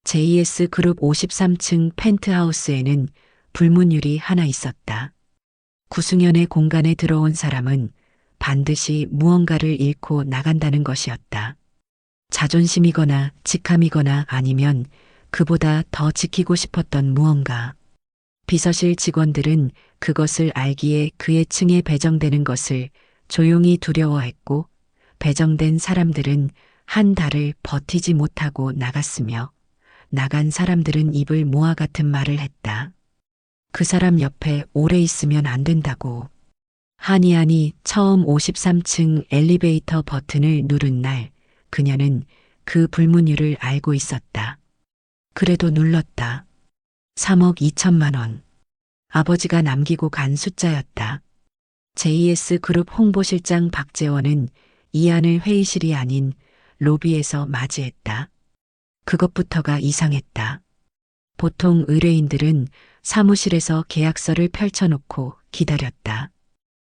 JS 그룹 53층 펜트하우스에는 불문율이 하나 있었다. 구승연의 공간에 들어온 사람은 반드시 무언가를 잃고 나간다는 것이었다. 자존심이거나 직함이거나 아니면 그보다 더 지키고 싶었던 무언가. 비서실 직원들은 그것을 알기에 그의 층에 배정되는 것을 조용히 두려워했고, 배정된 사람들은 한 달을 버티지 못하고 나갔으며, 나간 사람들은 입을 모아 같은 말을 했다. 그 사람 옆에 오래 있으면 안 된다고. 한이안이 처음 53층 엘리베이터 버튼을 누른 날, 그녀는 그 불문율을 알고 있었다. 그래도 눌렀다. 3억 2천만 원. 아버지가 남기고 간 숫자였다. JS 그룹 홍보실장 박재원은 이안을 회의실이 아닌 로비에서 맞이했다. 그것부터가 이상했다. 보통 의뢰인들은 사무실에서 계약서를 펼쳐놓고 기다렸다.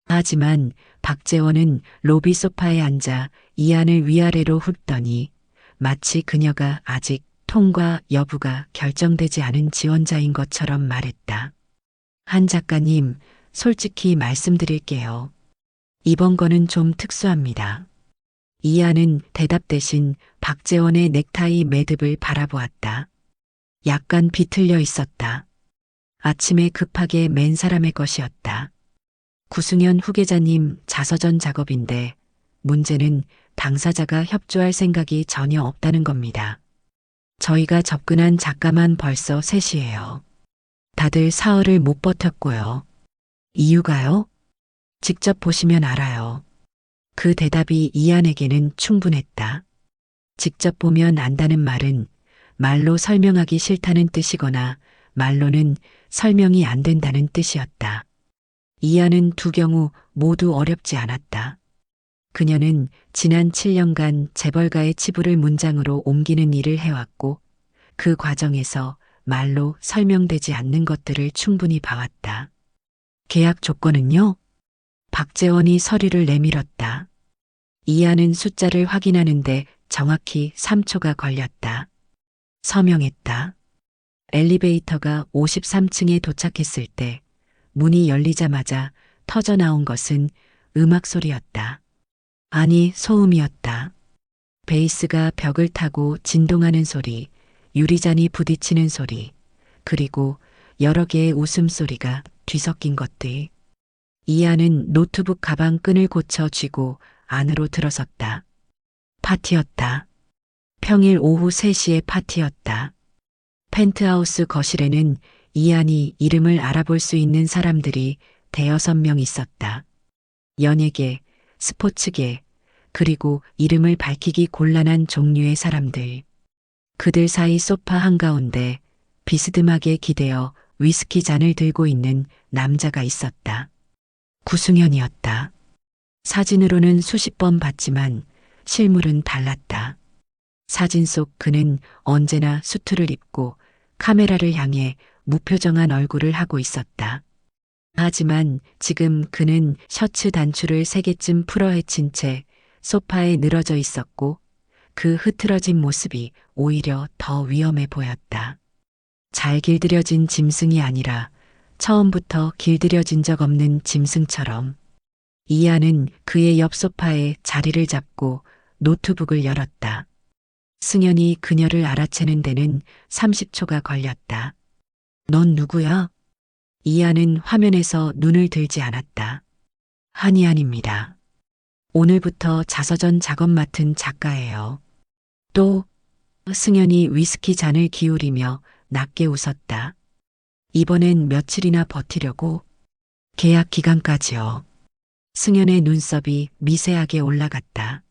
하지만 박재원은 로비 소파에 앉아 이안을 위아래로 훑더니 마치 그녀가 아직 통과 여부가 결정되지 않은 지원자인 것처럼 말했다. 한 작가님, 솔직히 말씀드릴게요. 이번 거는 좀 특수합니다. 이안은 대답 대신 박재원의 넥타이 매듭을 바라보았다. 약간 비틀려 있었다. 아침에 급하게 맨 사람의 것이었다. 구승연 후계자님 자서전 작업인데 문제는 당사자가 협조할 생각이 전혀 없다는 겁니다. 저희가 접근한 작가만 벌써 셋이에요. 다들 사흘을 못 버텼고요. 이유가요? 직접 보시면 알아요. 그 대답이 이안에게는 충분했다. 직접 보면 안다는 말은 말로 설명하기 싫다는 뜻이거나 말로는 설명이 안 된다는 뜻이었다. 이안은 두 경우 모두 어렵지 않았다. 그녀는 지난 7년간 재벌가의 치부를 문장으로 옮기는 일을 해왔고 그 과정에서 말로 설명되지 않는 것들을 충분히 봐왔다. 계약 조건은요? 박재원이 서류를 내밀었다. 이안은 숫자를 확인하는데 정확히 3초가 걸렸다. 서명했다. 엘리베이터가 53층에 도착했을 때 문이 열리자마자 터져나온 것은 음악 소리였다. 아니, 소음이었다. 베이스가 벽을 타고 진동하는 소리, 유리잔이 부딪히는 소리, 그리고 여러 개의 웃음소리가 뒤섞인 것들. 이안은 노트북 가방 끈을 고쳐 쥐고 안으로 들어섰다. 파티였다. 평일 오후 3시에 파티였다. 펜트하우스 거실에는 이안이 이름을 알아볼 수 있는 사람들이 대여섯 명 있었다. 연예계, 스포츠계, 그리고 이름을 밝히기 곤란한 종류의 사람들. 그들 사이 소파 한가운데 비스듬하게 기대어 위스키 잔을 들고 있는 남자가 있었다. 구승연이었다. 사진으로는 수십 번 봤지만 실물은 달랐다. 사진 속 그는 언제나 수트를 입고 카메라를 향해 무표정한 얼굴을 하고 있었다. 하지만 지금 그는 셔츠 단추를 3개쯤 풀어헤친 채 소파에 늘어져 있었고 그 흐트러진 모습이 오히려 더 위험해 보였다. 잘 길들여진 짐승이 아니라 처음부터 길들여진 적 없는 짐승처럼. 이안은 그의 옆 소파에 자리를 잡고 노트북을 열었다. 승연이 그녀를 알아채는 데는 30초가 걸렸다. 넌 누구야? 이안은 화면에서 눈을 들지 않았다. 한이안입니다. 오늘부터 자서전 작업 맡은 작가예요. 또 승연이 위스키 잔을 기울이며 낮게 웃었다. 이번엔 며칠이나 버티려고? 계약 기간까지요. 승연의 눈썹이 미세하게 올라갔다.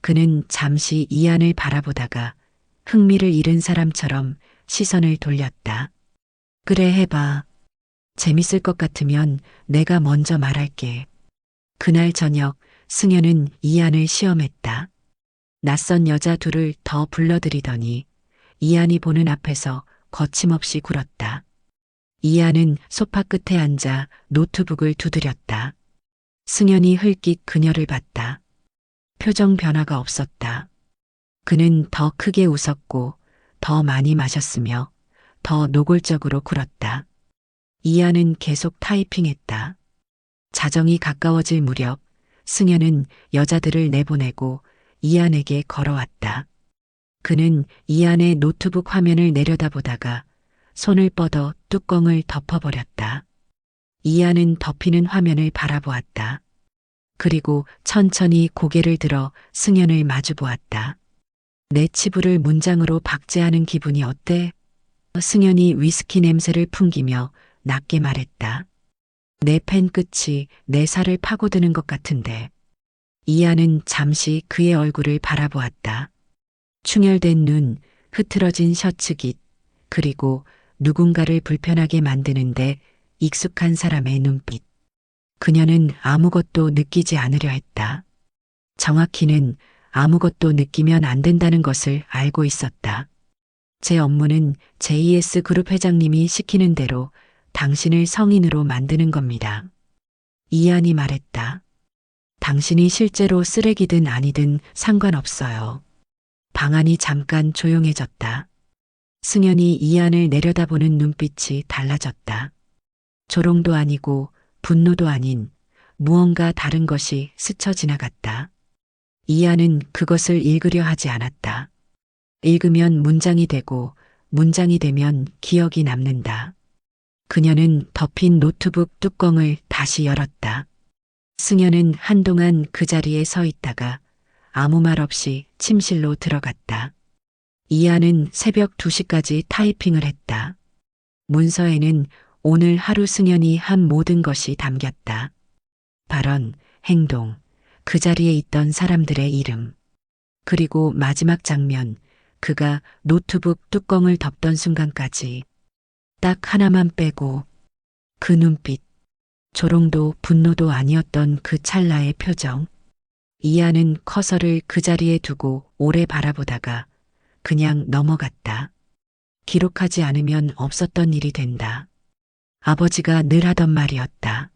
그는 잠시 이안을 바라보다가 흥미를 잃은 사람처럼 시선을 돌렸다. 그래, 해봐. 재밌을 것 같으면 내가 먼저 말할게. 그날 저녁 승연은 이안을 시험했다. 낯선 여자 둘을 더 불러들이더니 이안이 보는 앞에서 거침없이 굴었다. 이안은 소파 끝에 앉아 노트북을 두드렸다. 승연이 흘낏 그녀를 봤다. 표정 변화가 없었다. 그는 더 크게 웃었고 더 많이 마셨으며 더 노골적으로 굴었다. 이하는 계속 타이핑했다. 자정이 가까워질 무렵 승현은 여자들을 내보내고 이한에게 걸어왔다. 그는 이한의 노트북 화면을 내려다보다가 손을 뻗어 뚜껑을 덮어버렸다. 이한은 덮이는 화면을 바라보았다. 그리고 천천히 고개를 들어 승현을 마주보았다. 내 치부를 문장으로 박제하는 기분이 어때? 승현이 위스키 냄새를 풍기며 낮게 말했다. 내 펜 끝이 내 살을 파고드는 것 같은데. 이하는 잠시 그의 얼굴을 바라보았다. 충혈된 눈, 흐트러진 셔츠깃, 그리고 누군가를 불편하게 만드는데 익숙한 사람의 눈빛. 그녀는 아무것도 느끼지 않으려 했다. 정확히는 아무것도 느끼면 안 된다는 것을 알고 있었다. 제 업무는 JS 그룹 회장님이 시키는 대로 당신을 성인으로 만드는 겁니다. 이한이 말했다. 당신이 실제로 쓰레기든 아니든 상관없어요. 방안이 잠깐 조용해졌다. 승현이 이한을 내려다보는 눈빛이 달라졌다. 조롱도 아니고 분노도 아닌 무언가 다른 것이 스쳐 지나갔다. 이한은 그것을 읽으려 하지 않았다. 읽으면 문장이 되고 문장이 되면 기억이 남는다. 그녀는 덮인 노트북 뚜껑을 다시 열었다. 승현은 한동안 그 자리에 서 있다가 아무 말 없이 침실로 들어갔다. 이하는 새벽 2시까지 타이핑을 했다. 문서에는 오늘 하루 승현이 한 모든 것이 담겼다. 발언, 행동, 그 자리에 있던 사람들의 이름. 그리고 마지막 장면, 그가 노트북 뚜껑을 덮던 순간까지. 딱 하나만 빼고 그 눈빛, 조롱도 분노도 아니었던 그 찰나의 표정. 이하는 커서를 그 자리에 두고 오래 바라보다가 그냥 넘어갔다. 기록하지 않으면 없었던 일이 된다. 아버지가 늘 하던 말이었다.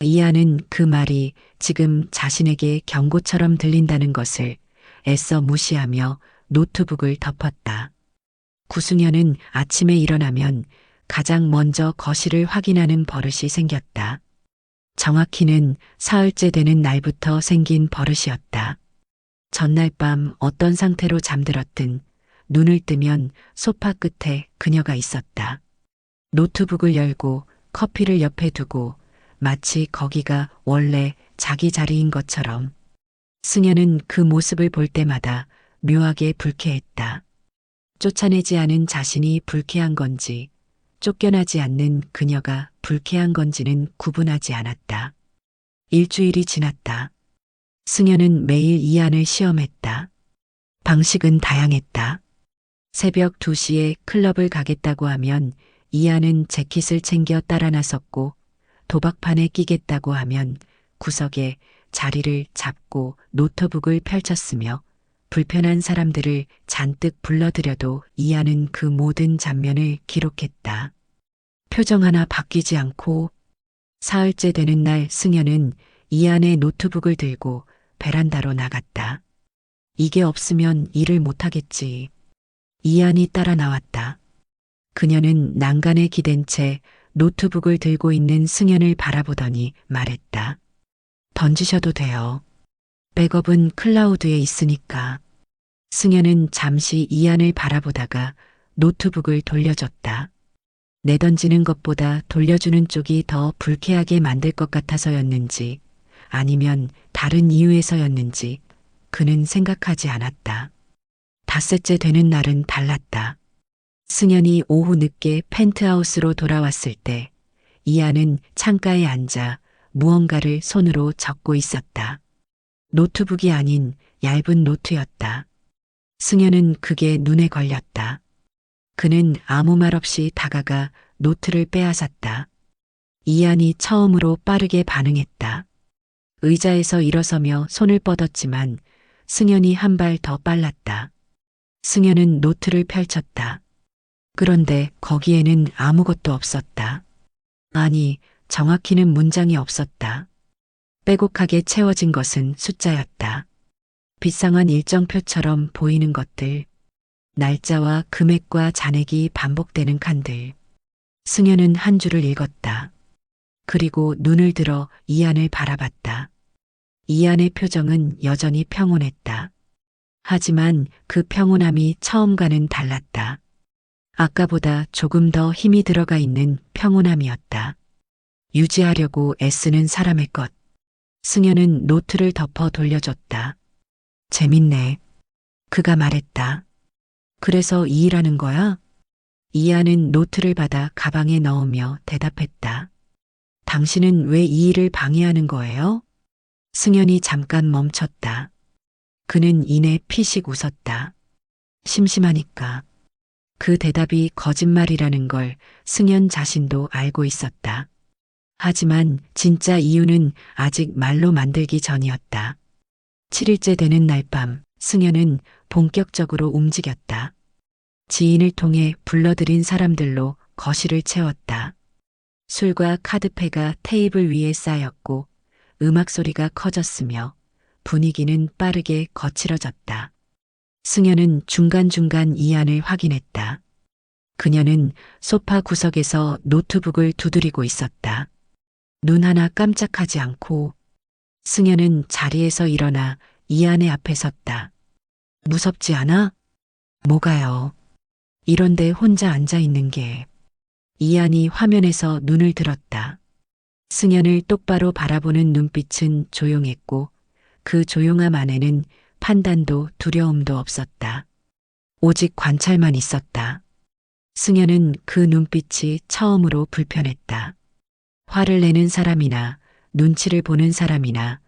이하는 그 말이 지금 자신에게 경고처럼 들린다는 것을 애써 무시하며 노트북을 덮었다. 구승현은 아침에 일어나면 가장 먼저 거실을 확인하는 버릇이 생겼다. 정확히는 사흘째 되는 날부터 생긴 버릇이었다. 전날 밤 어떤 상태로 잠들었든 눈을 뜨면 소파 끝에 그녀가 있었다. 노트북을 열고 커피를 옆에 두고 마치 거기가 원래 자기 자리인 것처럼. 승현은 그 모습을 볼 때마다 묘하게 불쾌했다. 쫓아내지 않은 자신이 불쾌한 건지 쫓겨나지 않는 그녀가 불쾌한 건지는 구분하지 않았다. 일주일이 지났다. 승현은 매일 이한을 시험했다. 방식은 다양했다. 새벽 2시에 클럽을 가겠다고 하면 이한은 재킷을 챙겨 따라 나섰고 도박판에 끼겠다고 하면 구석에 자리를 잡고 노트북을 펼쳤으며 불편한 사람들을 잔뜩 불러들여도 이하는 그 모든 장면을 기록했다. 표정 하나 바뀌지 않고 사흘째 되는 날 승현은 이한의 노트북을 들고 베란다로 나갔다. 이게 없으면 일을 못하겠지. 이한이 따라 나왔다. 그녀는 난간에 기댄 채 노트북을 들고 있는 승현을 바라보더니 말했다. 던지셔도 돼요. 백업은 클라우드에 있으니까. 승현은 잠시 이한을 바라보다가 노트북을 돌려줬다. 내던지는 것보다 돌려주는 쪽이 더 불쾌하게 만들 것 같아서였는지 아니면 다른 이유에서였는지 그는 생각하지 않았다. 닷새째 되는 날은 달랐다. 승현이 오후 늦게 펜트하우스로 돌아왔을 때 이한은 창가에 앉아 무언가를 손으로 적고 있었다. 노트북이 아닌 얇은 노트였다. 승현은 그게 눈에 걸렸다. 그는 아무 말 없이 다가가 노트를 빼앗았다. 이한이 처음으로 빠르게 반응했다. 의자에서 일어서며 손을 뻗었지만 승현이 한 발 더 빨랐다. 승현은 노트를 펼쳤다. 그런데 거기에는 아무것도 없었다. 아니, 정확히는 문장이 없었다. 빼곡하게 채워진 것은 숫자였다. 빗상한 일정표처럼 보이는 것들. 날짜와 금액과 잔액이 반복되는 칸들. 승현은 한 줄을 읽었다. 그리고 눈을 들어 이안을 바라봤다. 이안의 표정은 여전히 평온했다. 하지만 그 평온함이 처음과는 달랐다. 아까보다 조금 더 힘이 들어가 있는 평온함이었다. 유지하려고 애쓰는 사람의 것. 승현은 노트를 덮어 돌려줬다. 재밌네. 그가 말했다. 그래서 이 일하는 거야? 이안은 노트를 받아 가방에 넣으며 대답했다. 당신은 왜 이 일을 방해하는 거예요? 승현이 잠깐 멈췄다. 그는 이내 피식 웃었다. 심심하니까. 그 대답이 거짓말이라는 걸 승현 자신도 알고 있었다. 하지만 진짜 이유는 아직 말로 만들기 전이었다. 7일째 되는 날 밤, 승현은 본격적으로 움직였다. 지인을 통해 불러들인 사람들로 거실을 채웠다. 술과 카드패가 테이블 위에 쌓였고 음악 소리가 커졌으며 분위기는 빠르게 거칠어졌다. 승현은 중간중간 이안을 확인했다. 그녀는 소파 구석에서 노트북을 두드리고 있었다. 눈 하나 깜짝하지 않고 승현은 자리에서 일어나 이안의 앞에 섰다. 무섭지 않아? 뭐가요? 이런데 혼자 앉아 있는 게. 이안이 화면에서 눈을 들었다. 승현을 똑바로 바라보는 눈빛은 조용했고 그 조용함 안에는 판단도 두려움도 없었다. 오직 관찰만 있었다. 승현은 그 눈빛이 처음으로 불편했다. 화를 내는 사람이나 눈치를 보는 사람이나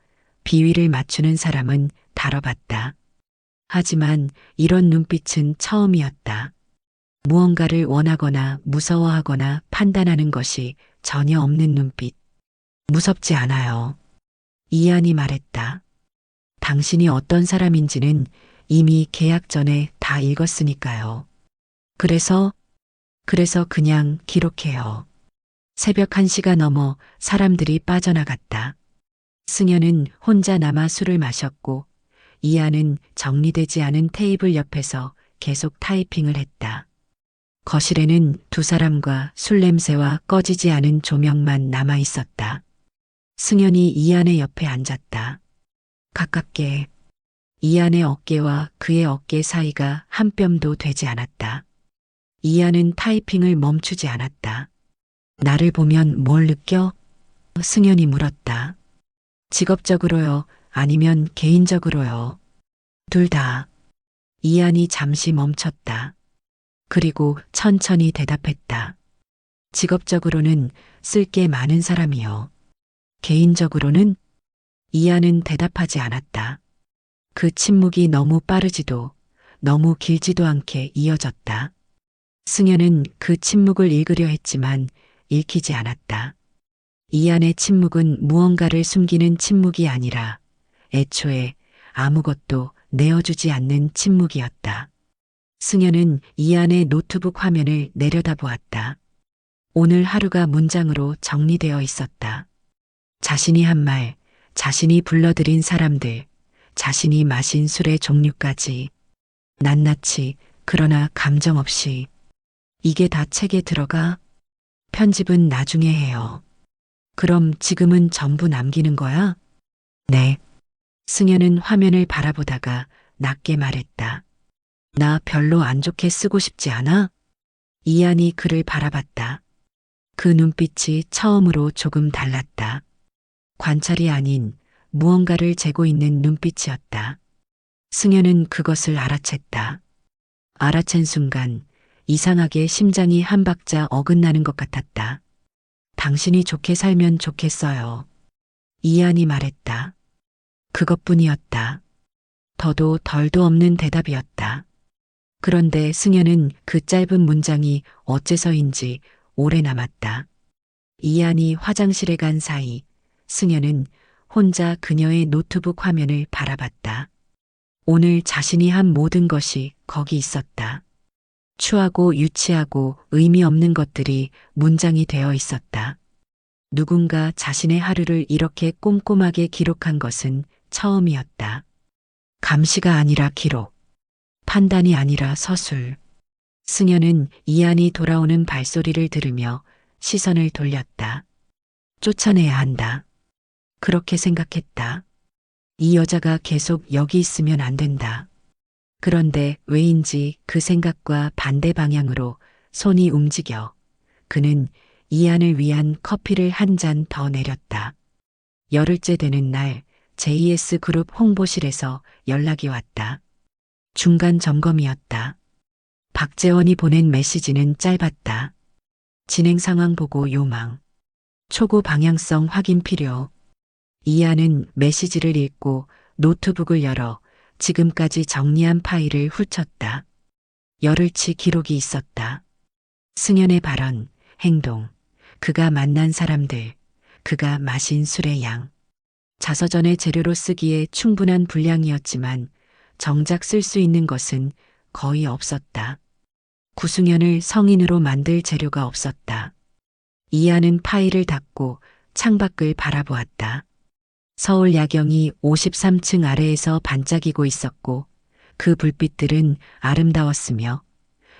비위를 맞추는 사람은 다뤄봤다. 하지만 이런 눈빛은 처음이었다. 무언가를 원하거나 무서워하거나 판단하는 것이 전혀 없는 눈빛. 무섭지 않아요. 이안이 말했다. 당신이 어떤 사람인지는 이미 계약 전에 다 읽었으니까요. 그래서 그냥 기록해요. 새벽 1시가 넘어 사람들이 빠져나갔다. 승현은 혼자 남아 술을 마셨고 이안은 정리되지 않은 테이블 옆에서 계속 타이핑을 했다. 거실에는 두 사람과 술 냄새와 꺼지지 않은 조명만 남아 있었다. 승현이 이안의 옆에 앉았다. 가깝게. 이안의 어깨와 그의 어깨 사이가 한 뼘도 되지 않았다. 이안은 타이핑을 멈추지 않았다. 나를 보면 뭘 느껴? 승현이 물었다. 직업적으로요? 아니면 개인적으로요? 둘 다. 이안이 잠시 멈췄다. 그리고 천천히 대답했다. 직업적으로는 쓸 게 많은 사람이요. 개인적으로는? 이안은 대답하지 않았다. 그 침묵이 너무 빠르지도 너무 길지도 않게 이어졌다. 승현은 그 침묵을 읽으려 했지만 읽히지 않았다. 이안의 침묵은 무언가를 숨기는 침묵이 아니라 애초에 아무것도 내어주지 않는 침묵이었다. 승현은 이안의 노트북 화면을 내려다보았다. 오늘 하루가 문장으로 정리되어 있었다. 자신이 한 말, 자신이 불러들인 사람들, 자신이 마신 술의 종류까지. 낱낱이, 그러나 감정 없이. 이게 다 책에 들어가? 편집은 나중에 해요. 그럼 지금은 전부 남기는 거야? 네. 승현은 화면을 바라보다가 낮게 말했다. 나 별로 안 좋게 쓰고 싶지 않아? 이안이 그를 바라봤다. 그 눈빛이 처음으로 조금 달랐다. 관찰이 아닌 무언가를 재고 있는 눈빛이었다. 승현은 그것을 알아챘다. 알아챈 순간 이상하게 심장이 한 박자 어긋나는 것 같았다. 당신이 좋게 살면 좋겠어요. 이안이 말했다. 그것뿐이었다. 더도 덜도 없는 대답이었다. 그런데 승현은 그 짧은 문장이 어째서인지 오래 남았다. 이안이 화장실에 간 사이 승현은 혼자 그녀의 노트북 화면을 바라봤다. 오늘 자신이 한 모든 것이 거기 있었다. 추하고 유치하고 의미 없는 것들이 문장이 되어 있었다. 누군가 자신의 하루를 이렇게 꼼꼼하게 기록한 것은 처음이었다. 감시가 아니라 기록. 판단이 아니라 서술. 승현은 이안이 돌아오는 발소리를 들으며 시선을 돌렸다. 쫓아내야 한다. 그렇게 생각했다. 이 여자가 계속 여기 있으면 안 된다. 그런데 왜인지 그 생각과 반대 방향으로 손이 움직여 그는 이안을 위한 커피를 한 잔 더 내렸다. 열흘째 되는 날 JS 그룹 홍보실에서 연락이 왔다. 중간 점검이었다. 박재원이 보낸 메시지는 짧았다. 진행 상황 보고 요망. 초고 방향성 확인 필요. 이안은 메시지를 읽고 노트북을 열어 지금까지 정리한 파일을 훑었다. 열흘치 기록이 있었다. 승연의 발언, 행동, 그가 만난 사람들, 그가 마신 술의 양. 자서전의 재료로 쓰기에 충분한 분량이었지만 정작 쓸 수 있는 것은 거의 없었다. 구승연을 성인으로 만들 재료가 없었다. 이안은 파일을 닫고 창밖을 바라보았다. 서울 야경이 53층 아래에서 반짝이고 있었고 그 불빛들은 아름다웠으며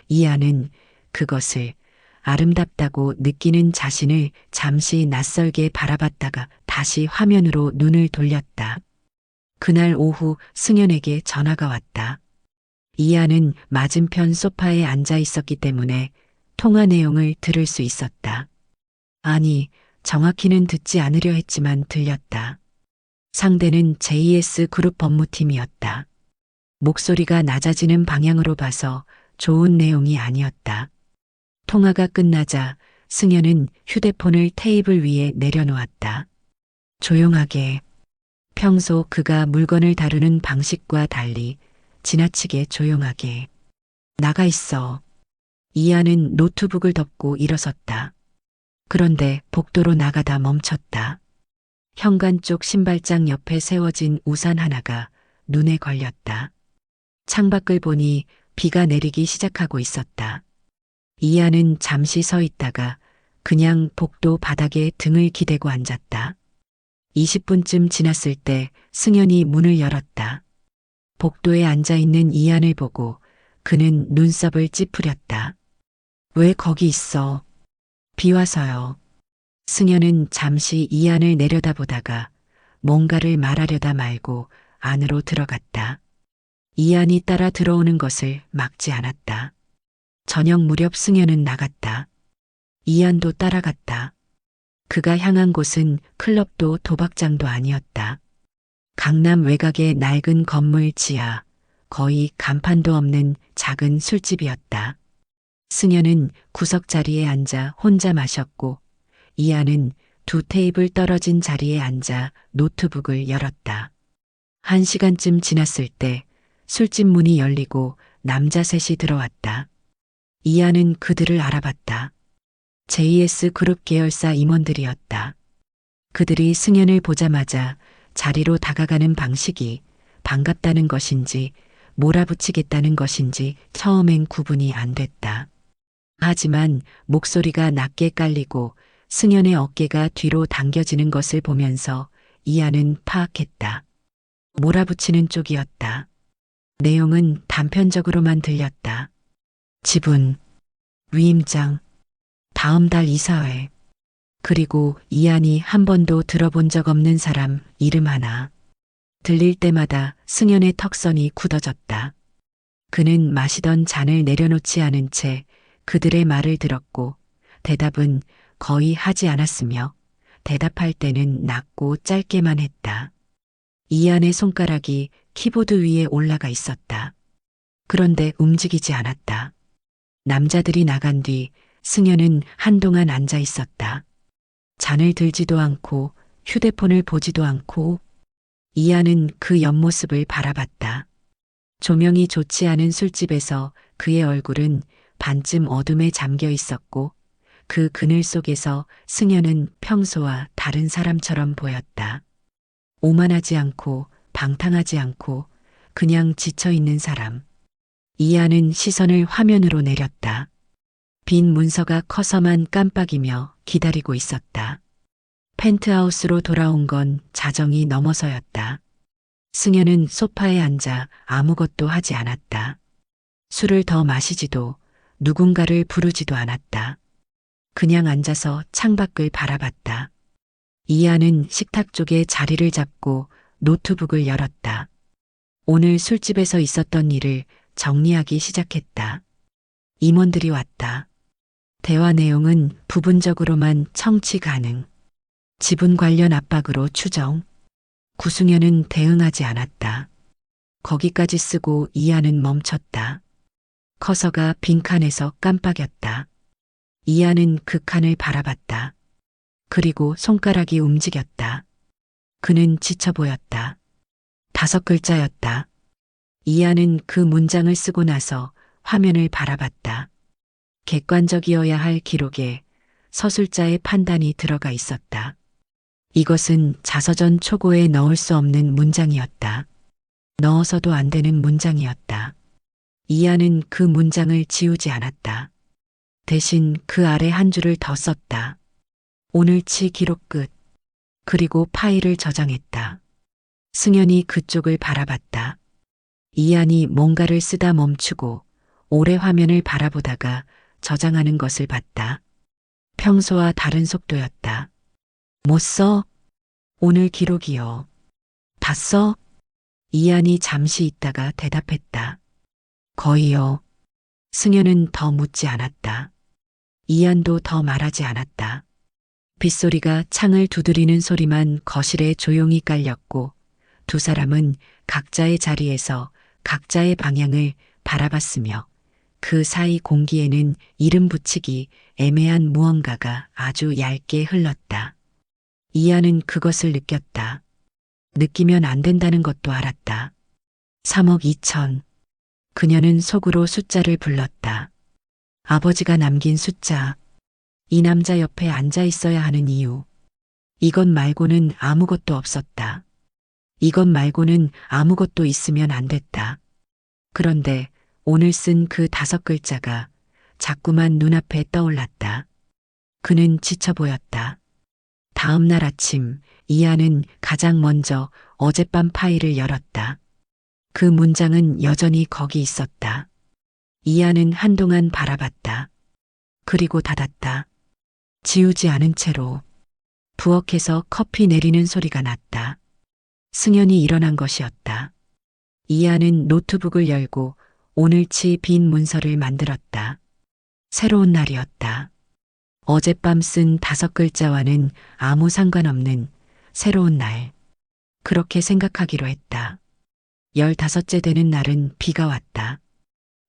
이안은 그것을 아름답다고 느끼는 자신을 잠시 낯설게 바라봤다가 다시 화면으로 눈을 돌렸다. 그날 오후 승연에게 전화가 왔다. 이안은 맞은편 소파에 앉아 있었기 때문에 통화 내용을 들을 수 있었다. 아니, 정확히는 듣지 않으려 했지만 들렸다. 상대는 JS 그룹 법무팀이었다. 목소리가 낮아지는 방향으로 봐서 좋은 내용이 아니었다. 통화가 끝나자 승연은 휴대폰을 테이블 위에 내려놓았다. 조용하게. 평소 그가 물건을 다루는 방식과 달리 지나치게 조용하게. 나가 있어. 이안은 노트북을 덮고 일어섰다. 그런데 복도로 나가다 멈췄다. 현관 쪽 신발장 옆에 세워진 우산 하나가 눈에 걸렸다. 창밖을 보니 비가 내리기 시작하고 있었다. 이안은 잠시 서 있다가 그냥 복도 바닥에 등을 기대고 앉았다. 20분쯤 지났을 때 승연이 문을 열었다. 복도에 앉아있는 이안을 보고 그는 눈썹을 찌푸렸다. 왜 거기 있어? 비 와서요. 승연은 잠시 이안을 내려다보다가 뭔가를 말하려다 말고 안으로 들어갔다. 이안이 따라 들어오는 것을 막지 않았다. 저녁 무렵 승연은 나갔다. 이안도 따라갔다. 그가 향한 곳은 클럽도 도박장도 아니었다. 강남 외곽의 낡은 건물 지하, 거의 간판도 없는 작은 술집이었다. 승연은 구석 자리에 앉아 혼자 마셨고 이안은 두 테이블 떨어진 자리에 앉아 노트북을 열었다. 1시간쯤 지났을 때 술집 문이 열리고 남자 셋이 들어왔다. 이안은 그들을 알아봤다. JS 그룹 계열사 임원들이었다. 그들이 승연을 보자마자 자리로 다가가는 방식이 반갑다는 것인지 몰아붙이겠다는 것인지 처음엔 구분이 안 됐다. 하지만 목소리가 낮게 깔리고 승연의 어깨가 뒤로 당겨지는 것을 보면서 이안은 파악했다. 몰아붙이는 쪽이었다. 내용은 단편적으로만 들렸다. 지분, 위임장, 다음 달 이사회, 그리고 이안이 한 번도 들어본 적 없는 사람 이름 하나. 들릴 때마다 승연의 턱선이 굳어졌다. 그는 마시던 잔을 내려놓지 않은 채 그들의 말을 들었고 대답은 거의 하지 않았으며 대답할 때는 낮고 짧게만 했다. 이안의 손가락이 키보드 위에 올라가 있었다. 그런데 움직이지 않았다. 남자들이 나간 뒤 승연은 한동안 앉아 있었다. 잔을 들지도 않고 휴대폰을 보지도 않고 이안은 그 옆모습을 바라봤다. 조명이 좋지 않은 술집에서 그의 얼굴은 반쯤 어둠에 잠겨 있었고 그 그늘 속에서 승연은 평소와 다른 사람처럼 보였다. 오만하지 않고 방탕하지 않고 그냥 지쳐있는 사람. 이안은 시선을 화면으로 내렸다. 빈 문서가 커서만 깜빡이며 기다리고 있었다. 펜트하우스로 돌아온 건 자정이 넘어서였다. 승연은 소파에 앉아 아무것도 하지 않았다. 술을 더 마시지도 누군가를 부르지도 않았다. 그냥 앉아서 창밖을 바라봤다. 이하는 식탁 쪽에 자리를 잡고 노트북을 열었다. 오늘 술집에서 있었던 일을 정리하기 시작했다. 임원들이 왔다. 대화 내용은 부분적으로만 청취 가능. 지분 관련 압박으로 추정. 구승현은 대응하지 않았다. 거기까지 쓰고 이하는 멈췄다. 커서가 빈칸에서 깜빡였다. 이하는 그 칸을 바라봤다. 그리고 손가락이 움직였다. 그는 지쳐 보였다. 5글자였다. 이하는 그 문장을 쓰고 나서 화면을 바라봤다. 객관적이어야 할 기록에 서술자의 판단이 들어가 있었다. 이것은 자서전 초고에 넣을 수 없는 문장이었다. 넣어서도 안 되는 문장이었다. 이하는 그 문장을 지우지 않았다. 대신 그 아래 한 줄을 더 썼다. 오늘치 기록 끝. 그리고 파일을 저장했다. 승현이 그쪽을 바라봤다. 이한이 뭔가를 쓰다 멈추고 오래 화면을 바라보다가 저장하는 것을 봤다. 평소와 다른 속도였다. 못 써? 오늘 기록이요. 다 써? 이한이 잠시 있다가 대답했다. 거의요. 승현은 더 묻지 않았다. 이한도 더 말하지 않았다. 빗소리가 창을 두드리는 소리만 거실에 조용히 깔렸고 두 사람은 각자의 자리에서 각자의 방향을 바라봤으며 그 사이 공기에는 이름 붙이기 애매한 무언가가 아주 얇게 흘렀다. 이하는 그것을 느꼈다. 느끼면 안 된다는 것도 알았다. 3억 2천. 그녀는 속으로 숫자를 불렀다. 아버지가 남긴 숫자. 이 남자 옆에 앉아 있어야 하는 이유. 이것 말고는 아무것도 없었다. 이것 말고는 아무것도 있으면 안 됐다. 그런데 오늘 쓴 그 5글자가 자꾸만 눈앞에 떠올랐다. 그는 지쳐 보였다. 다음 날 아침 이하는 가장 먼저 어젯밤 파일을 열었다. 그 문장은 여전히 거기 있었다. 이하는 한동안 바라봤다. 그리고 닫았다. 지우지 않은 채로. 부엌에서 커피 내리는 소리가 났다. 승현이 일어난 것이었다. 이하는 노트북을 열고 오늘치 빈 문서를 만들었다. 새로운 날이었다. 어젯밤 쓴 5글자와는 아무 상관없는 새로운 날. 그렇게 생각하기로 했다. 15째 되는 날은 비가 왔다.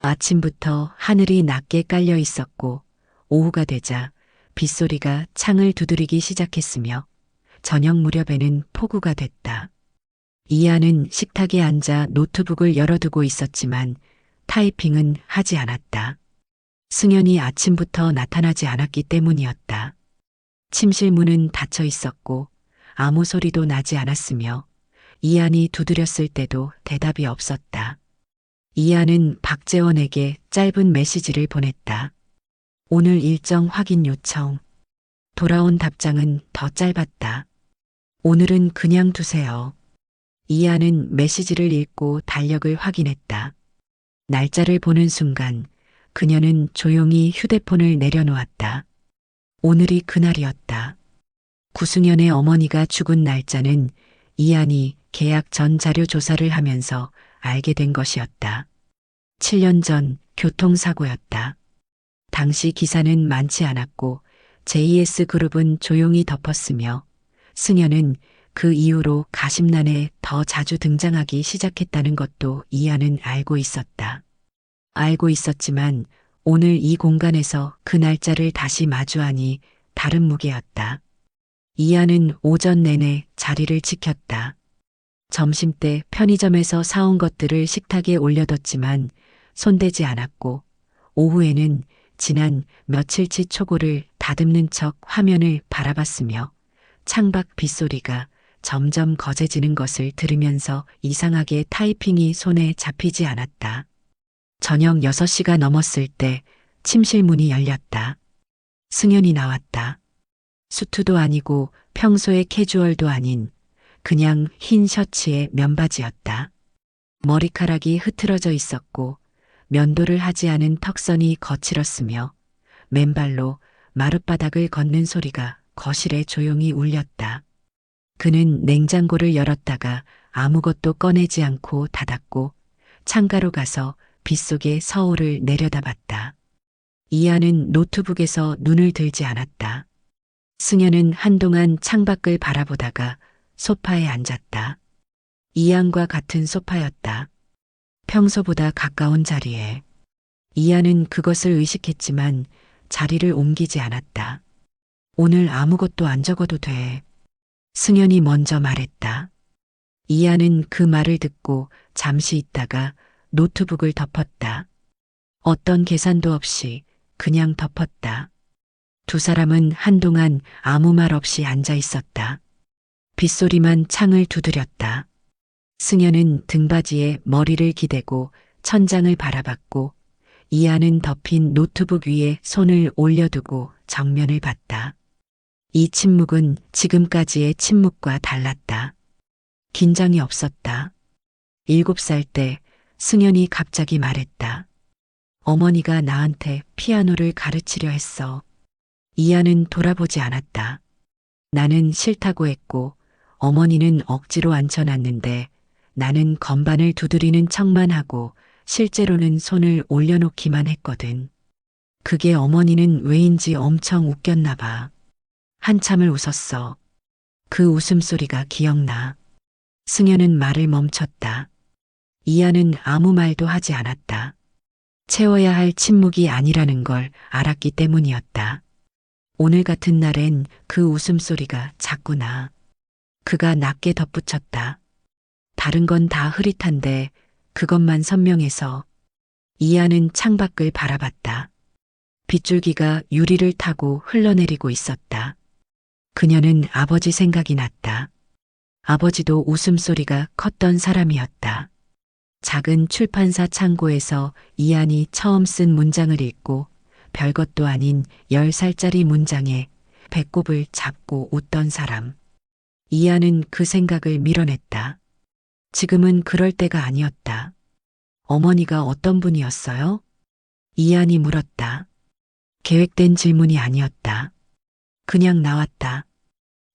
아침부터 하늘이 낮게 깔려 있었고 오후가 되자 빗소리가 창을 두드리기 시작했으며 저녁 무렵에는 폭우가 됐다. 이하는 식탁에 앉아 노트북을 열어두고 있었지만 타이핑은 하지 않았다. 승현이 아침부터 나타나지 않았기 때문이었다. 침실 문은 닫혀 있었고 아무 소리도 나지 않았으며 이한이 두드렸을 때도 대답이 없었다. 이한은 박재원에게 짧은 메시지를 보냈다. 오늘 일정 확인 요청. 돌아온 답장은 더 짧았다. 오늘은 그냥 두세요. 이한은 메시지를 읽고 달력을 확인했다. 날짜를 보는 순간 그녀는 조용히 휴대폰을 내려놓았다. 오늘이 그날이었다. 구승현의 어머니가 죽은 날짜는 이한이 계약 전 자료 조사를 하면서 알게 된 것이었다. 7년 전 교통사고였다. 당시 기사는 많지 않았고 JS그룹은 조용히 덮었으며 승현은 그 이후로 가심란에 더 자주 등장하기 시작했다는 것도 이하는 알고 있었다. 알고 있었지만 오늘 이 공간에서 그 날짜를 다시 마주하니 다른 무게였다. 이하는 오전 내내 자리를 지켰다. 점심때 편의점에서 사온 것들을 식탁에 올려뒀지만 손대지 않았고 오후에는 지난 며칠치 초고를 다듬는 척 화면을 바라봤으며 창밖 빗소리가 점점 거세지는 것을 들으면서 이상하게 타이핑이 손에 잡히지 않았다. 저녁 6시가 넘었을 때 침실 문이 열렸다. 승현이 나왔다. 수트도 아니고 평소의 캐주얼도 아닌 그냥 흰 셔츠에 면바지였다. 머리카락이 흐트러져 있었고 면도를 하지 않은 턱선이 거칠었으며 맨발로 마룻바닥을 걷는 소리가 거실에 조용히 울렸다. 그는 냉장고를 열었다가 아무것도 꺼내지 않고 닫았고 창가로 가서 빗속의 서울을 내려다봤다. 이하는 노트북에서 눈을 들지 않았다. 승현은 한동안 창밖을 바라보다가 소파에 앉았다. 이안과 같은 소파였다. 평소보다 가까운 자리에. 이하는 그것을 의식했지만 자리를 옮기지 않았다. 오늘 아무것도 안 적어도 돼. 승현이 먼저 말했다. 이하는 그 말을 듣고 잠시 있다가 노트북을 덮었다. 어떤 계산도 없이 그냥 덮었다. 두 사람은 한동안 아무 말 없이 앉아 있었다. 빗소리만 창을 두드렸다. 승현은 등받이에 머리를 기대고 천장을 바라봤고 이하는 덮인 노트북 위에 손을 올려두고 정면을 봤다. 이 침묵은 지금까지의 침묵과 달랐다. 긴장이 없었다. 7살 때 승현이 갑자기 말했다. 어머니가 나한테 피아노를 가르치려 했어. 이하는 돌아보지 않았다. 나는 싫다고 했고 어머니는 억지로 앉혀놨는데 나는 건반을 두드리는 척만 하고 실제로는 손을 올려놓기만 했거든. 그게 어머니는 왜인지 엄청 웃겼나 봐. 한참을 웃었어. 그 웃음소리가 기억나. 승현은 말을 멈췄다. 이하는 아무 말도 하지 않았다. 채워야 할 침묵이 아니라는 걸 알았기 때문이었다. 오늘 같은 날엔 그 웃음소리가 자꾸 나. 그가 낮게 덧붙였다. 다른 건 다 흐릿한데 그것만 선명해서. 이하는 창밖을 바라봤다. 빗줄기가 유리를 타고 흘러내리고 있었다. 그녀는 아버지 생각이 났다. 아버지도 웃음소리가 컸던 사람이었다. 작은 출판사 창고에서 이한이 처음 쓴 문장을 읽고 별것도 아닌 10살짜리 문장에 배꼽을 잡고 웃던 사람. 이한은 그 생각을 밀어냈다. 지금은 그럴 때가 아니었다. 어머니가 어떤 분이었어요? 이한이 물었다. 계획된 질문이 아니었다. 그냥 나왔다.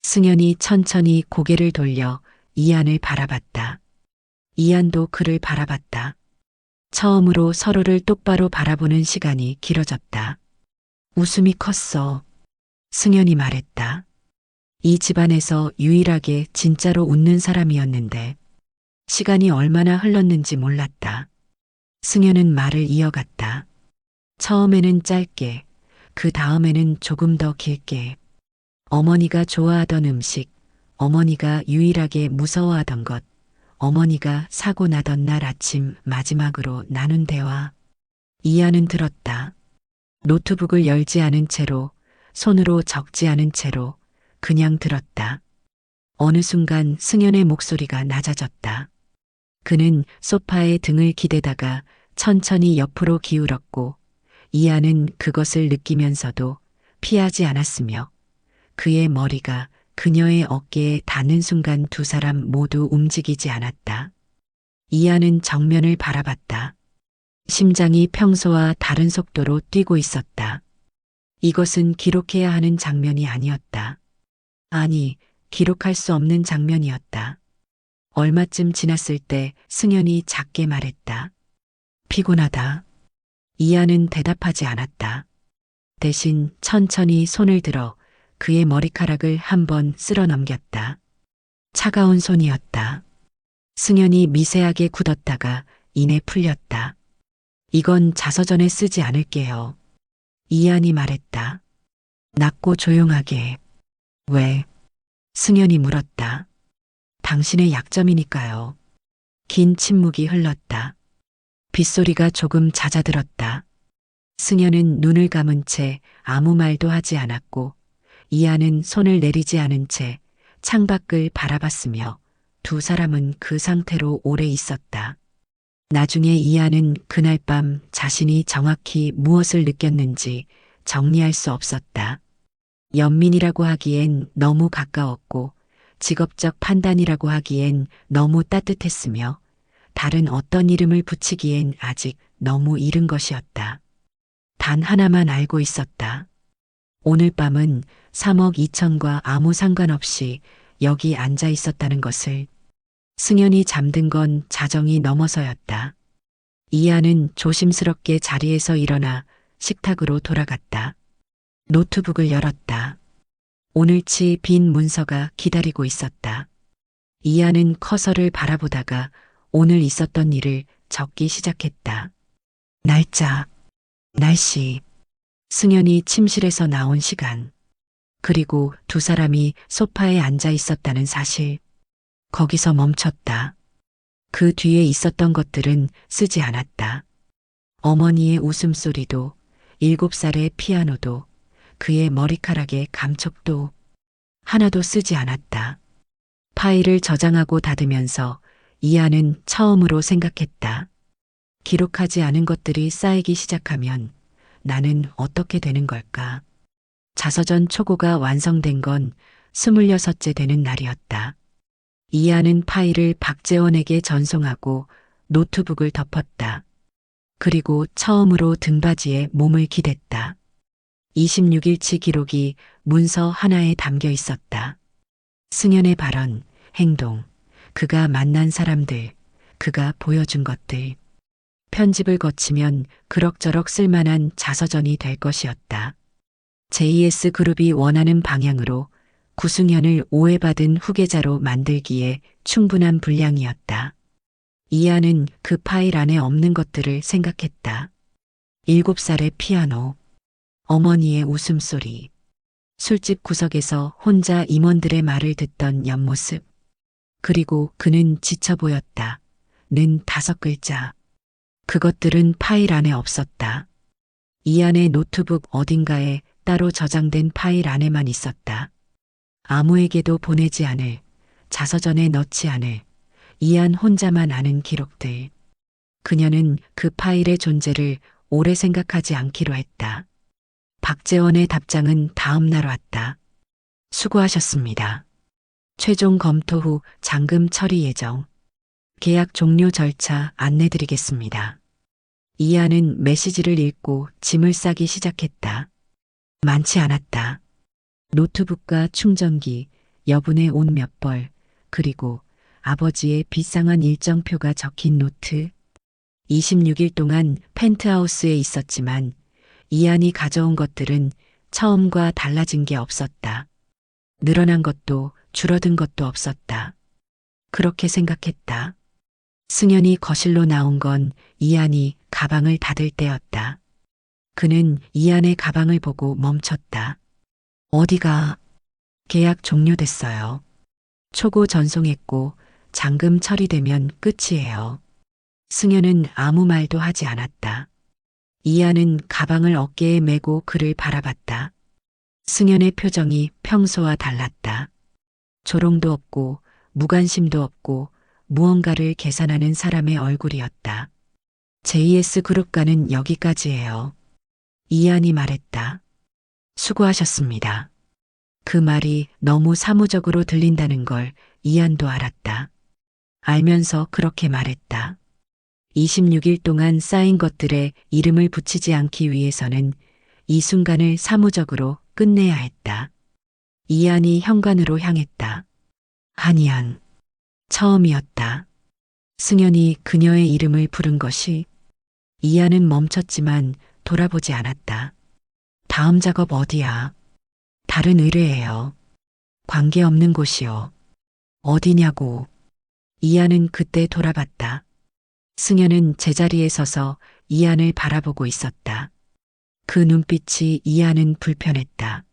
승현이 천천히 고개를 돌려 이한을 바라봤다. 이한도 그를 바라봤다. 처음으로 서로를 똑바로 바라보는 시간이 길어졌다. 웃음이 컸어. 승현이 말했다. 이 집안에서 유일하게 진짜로 웃는 사람이었는데 시간이 얼마나 흘렀는지 몰랐다. 승현은 말을 이어갔다. 처음에는 짧게, 그 다음에는 조금 더 길게. 어머니가 좋아하던 음식, 어머니가 유일하게 무서워하던 것, 어머니가 사고 나던 날 아침 마지막으로 나눈 대화. 이하는 들었다. 노트북을 열지 않은 채로, 손으로 적지 않은 채로 그냥 들었다. 어느 순간 승현의 목소리가 낮아졌다. 그는 소파에 등을 기대다가 천천히 옆으로 기울었고 이하는 그것을 느끼면서도 피하지 않았으며 그의 머리가 그녀의 어깨에 닿는 순간 두 사람 모두 움직이지 않았다. 이하는 정면을 바라봤다. 심장이 평소와 다른 속도로 뛰고 있었다. 이것은 기록해야 하는 장면이 아니었다. 아니, 기록할 수 없는 장면이었다. 얼마쯤 지났을 때 승현이 작게 말했다. 피곤하다. 이하는 대답하지 않았다. 대신 천천히 손을 들어 그의 머리카락을 한번 쓸어 넘겼다. 차가운 손이었다. 승현이 미세하게 굳었다가 이내 풀렸다. 이건 자서전에 쓰지 않을게요. 이한이 말했다. 낮고 조용하게. 왜? 승현이 물었다. 당신의 약점이니까요. 긴 침묵이 흘렀다. 빗소리가 조금 잦아들었다. 승현은 눈을 감은 채 아무 말도 하지 않았고 이하는 손을 내리지 않은 채 창밖을 바라봤으며 두 사람은 그 상태로 오래 있었다. 나중에 이하는 그날 밤 자신이 정확히 무엇을 느꼈는지 정리할 수 없었다. 연민이라고 하기엔 너무 가까웠고 직업적 판단이라고 하기엔 너무 따뜻했으며 다른 어떤 이름을 붙이기엔 아직 너무 잃은 것이었다. 단 하나만 알고 있었다. 오늘 밤은 3억 2천과 아무 상관없이 여기 앉아 있었다는 것을. 승연이 잠든 건 자정이 넘어서였다. 이하는 조심스럽게 자리에서 일어나 식탁으로 돌아갔다. 노트북을 열었다. 오늘치 빈 문서가 기다리고 있었다. 이하는 커서를 바라보다가 오늘 있었던 일을 적기 시작했다. 날짜, 날씨, 승연이 침실에서 나온 시간, 그리고 두 사람이 소파에 앉아 있었다는 사실. 거기서 멈췄다. 그 뒤에 있었던 것들은 쓰지 않았다. 어머니의 웃음소리도, 7살의 피아노도, 그의 머리카락의 감촉도 하나도 쓰지 않았다. 파일을 저장하고 닫으면서 이하는 처음으로 생각했다. 기록하지 않은 것들이 쌓이기 시작하면 나는 어떻게 되는 걸까? 자서전 초고가 완성된 건 26째 되는 날이었다. 이하는 파일을 박재원에게 전송하고 노트북을 덮었다. 그리고 처음으로 등받이에 몸을 기댔다. 26일치 기록이 문서 하나에 담겨 있었다. 승연의 발언, 행동, 그가 만난 사람들, 그가 보여준 것들. 편집을 거치면 그럭저럭 쓸만한 자서전이 될 것이었다. JS 그룹이 원하는 방향으로 구승현을 오해받은 후계자로 만들기에 충분한 분량이었다. 이하는 그 파일 안에 없는 것들을 생각했다. 7살의 피아노, 어머니의 웃음소리, 술집 구석에서 혼자 임원들의 말을 듣던 옆모습. 그리고 그는 지쳐 보였다. 는 5글자. 그것들은 파일 안에 없었다. 이안의 노트북 어딘가에 따로 저장된 파일 안에만 있었다. 아무에게도 보내지 않을, 자서전에 넣지 않을, 이안 혼자만 아는 기록들. 그녀는 그 파일의 존재를 오래 생각하지 않기로 했다. 박재원의 답장은 다음 날 왔다. 수고하셨습니다. 최종 검토 후 잔금 처리 예정. 계약 종료 절차 안내드리겠습니다. 이하는 메시지를 읽고 짐을 싸기 시작했다. 많지 않았다. 노트북과 충전기, 여분의 옷 몇 벌, 그리고 아버지의 비상한 일정표가 적힌 노트. 26일 동안 펜트하우스에 있었지만 이한이 가져온 것들은 처음과 달라진 게 없었다. 늘어난 것도 줄어든 것도 없었다. 그렇게 생각했다. 승연이 거실로 나온 건 이한이 가방을 닫을 때였다. 그는 이한의 가방을 보고 멈췄다. 어디가? 계약 종료됐어요. 초고 전송했고 잔금 처리되면 끝이에요. 승연은 아무 말도 하지 않았다. 이하는 가방을 어깨에 메고 그를 바라봤다. 승연의 표정이 평소와 달랐다. 조롱도 없고 무관심도 없고 무언가를 계산하는 사람의 얼굴이었다. JS 그룹과는 여기까지예요. 이한이 말했다. 수고하셨습니다. 그 말이 너무 사무적으로 들린다는 걸 이한도 알았다. 알면서 그렇게 말했다. 26일 동안 쌓인 것들에 이름을 붙이지 않기 위해서는 이 순간을 사무적으로 끝내야 했다. 이한이 현관으로 향했다. 한이한. 처음이었다. 승연이 그녀의 이름을 부른 것이. 이한은 멈췄지만 돌아보지 않았다. 다음 작업 어디야? 다른 의뢰예요. 관계없는 곳이요. 어디냐고. 이한은 그때 돌아봤다. 승연은 제자리에 서서 이한을 바라보고 있었다. 그 눈빛이 이한은 불편했다.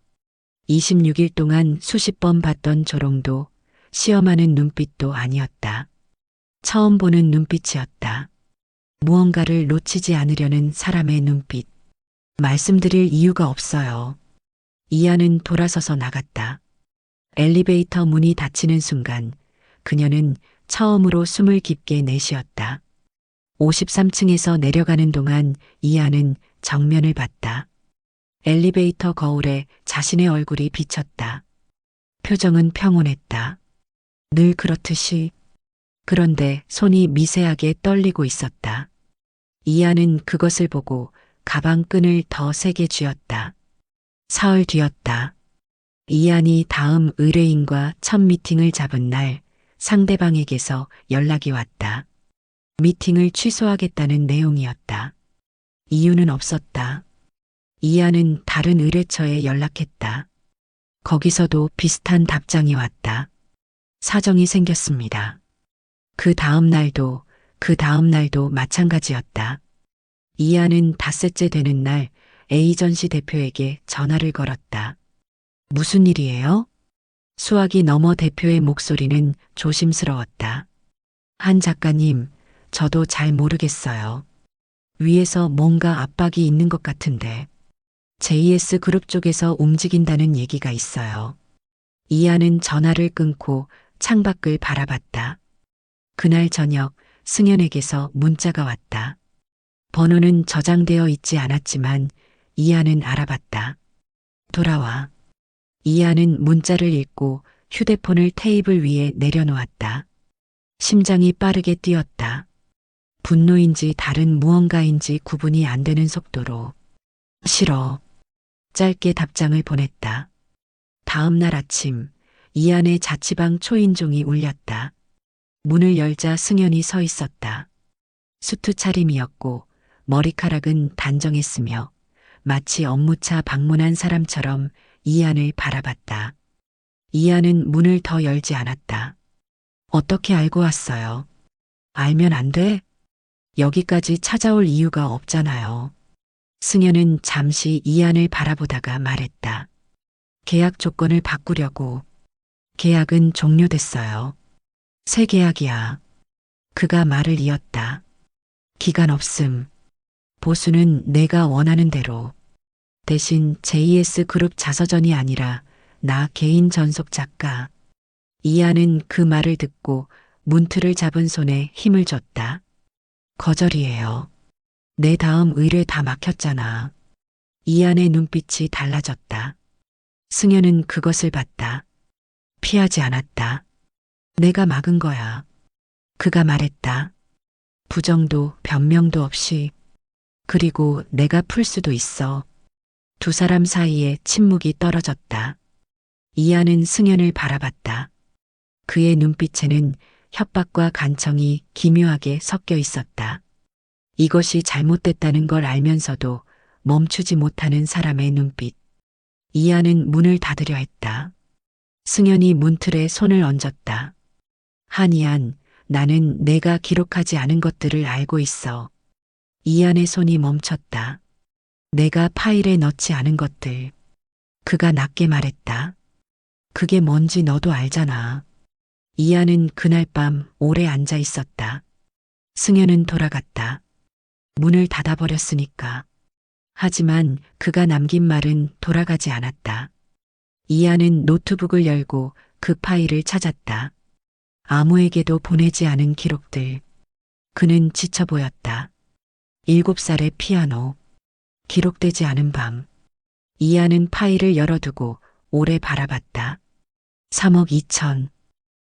26일 동안 수십 번 봤던 조롱도 시험하는 눈빛도 아니었다. 처음 보는 눈빛이었다. 무언가를 놓치지 않으려는 사람의 눈빛. 말씀드릴 이유가 없어요. 이한은 돌아서서 나갔다. 엘리베이터 문이 닫히는 순간 그녀는 처음으로 숨을 깊게 내쉬었다. 53층에서 내려가는 동안 이하는 정면을 봤다. 엘리베이터 거울에 자신의 얼굴이 비쳤다. 표정은 평온했다. 늘 그렇듯이. 그런데 손이 미세하게 떨리고 있었다. 이하는 그것을 보고 가방 끈을 더 세게 쥐었다. 사흘 뒤였다. 이한이 다음 의뢰인과 첫 미팅을 잡은 날 상대방에게서 연락이 왔다. 미팅을 취소하겠다는 내용이었다. 이유는 없었다. 이한은 다른 의뢰처에 연락했다. 거기서도 비슷한 답장이 왔다. 사정이 생겼습니다. 그 다음 날도 마찬가지였다. 이한은 닷새째 되는 날 에이전시 대표에게 전화를 걸었다. 무슨 일이에요? 수화기 너머 대표의 목소리는 조심스러웠다. 한 작가님, 저도 잘 모르겠어요. 위에서 뭔가 압박이 있는 것 같은데 JS 그룹 쪽에서 움직인다는 얘기가 있어요. 이하는 전화를 끊고 창밖을 바라봤다. 그날 저녁 승연에게서 문자가 왔다. 번호는 저장되어 있지 않았지만 이하는 알아봤다. 돌아와. 이하는 문자를 읽고 휴대폰을 테이블 위에 내려놓았다. 심장이 빠르게 뛰었다. 분노인지 다른 무언가인지 구분이 안 되는 속도로. 싫어. 짧게 답장을 보냈다. 다음 날 아침 이한의 자취방 초인종이 울렸다. 문을 열자 승연이 서 있었다. 수트 차림이었고 머리카락은 단정했으며 마치 업무차 방문한 사람처럼 이한을 바라봤다. 이한은 문을 더 열지 않았다. 어떻게 알고 왔어요? 알면 안 돼? 여기까지 찾아올 이유가 없잖아요. 승연은 잠시 이한을 바라보다가 말했다. 계약 조건을 바꾸려고. 계약은 종료됐어요. 새 계약이야. 그가 말을 이었다. 기간 없음. 보수는 내가 원하는 대로. 대신 JS 그룹 자서전이 아니라 나 개인 전속 작가. 이하는 그 말을 듣고 문틀을 잡은 손에 힘을 줬다. 거절이에요. 내 다음 의뢰 다 막혔잖아. 이한의 눈빛이 달라졌다. 승연은 그것을 봤다. 피하지 않았다. 내가 막은 거야. 그가 말했다. 부정도 변명도 없이. 그리고 내가 풀 수도 있어. 두 사람 사이에 침묵이 떨어졌다. 이하는 승연을 바라봤다. 그의 눈빛에는 협박과 간청이 기묘하게 섞여 있었다. 이것이 잘못됐다는 걸 알면서도 멈추지 못하는 사람의 눈빛. 이하는 문을 닫으려 했다. 승연이 문틀에 손을 얹었다. 한이한, 나는 내가 기록하지 않은 것들을 알고 있어. 이한의 손이 멈췄다. 내가 파일에 넣지 않은 것들. 그가 낮게 말했다. 그게 뭔지 너도 알잖아. 이한은 그날 밤 오래 앉아 있었다. 승연은 돌아갔다. 문을 닫아버렸으니까. 하지만 그가 남긴 말은 돌아가지 않았다. 이하는 노트북을 열고 그 파일을 찾았다. 아무에게도 보내지 않은 기록들. 그는 지쳐 보였다. 7살의 피아노. 기록되지 않은 밤. 이하는 파일을 열어두고 오래 바라봤다. 3억 2천.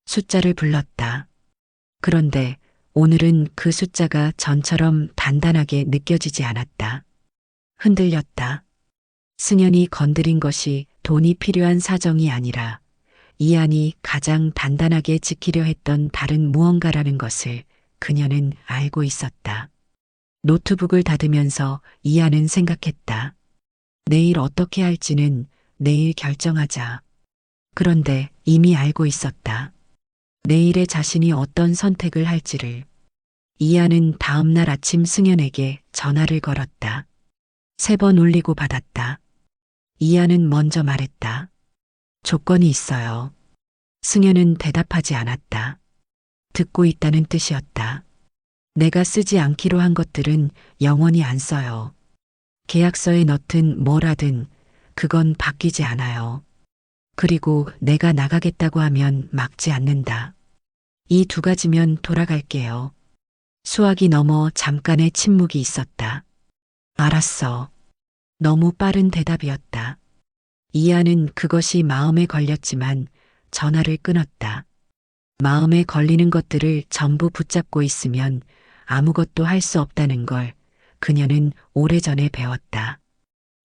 숫자를 불렀다. 그런데 오늘은 그 숫자가 전처럼 단단하게 느껴지지 않았다. 흔들렸다. 승연이 건드린 것이 돈이 필요한 사정이 아니라 이한이 가장 단단하게 지키려 했던 다른 무언가라는 것을 그녀는 알고 있었다. 노트북을 닫으면서 이한은 생각했다. 내일 어떻게 할지는 내일 결정하자. 그런데 이미 알고 있었다. 내일의 자신이 어떤 선택을 할지를. 이하는 다음 날 아침 승연에게 전화를 걸었다. 3번 울리고 받았다. 이하는 먼저 말했다. 조건이 있어요. 승연은 대답하지 않았다. 듣고 있다는 뜻이었다. 내가 쓰지 않기로 한 것들은 영원히 안 써요. 계약서에 넣든 뭐라든 그건 바뀌지 않아요. 그리고 내가 나가겠다고 하면 막지 않는다. 이 2가지면 돌아갈게요. 수화기 넘어 잠깐의 침묵이 있었다. 알았어. 너무 빠른 대답이었다. 이하는 그것이 마음에 걸렸지만 전화를 끊었다. 마음에 걸리는 것들을 전부 붙잡고 있으면 아무것도 할 수 없다는 걸 그녀는 오래전에 배웠다.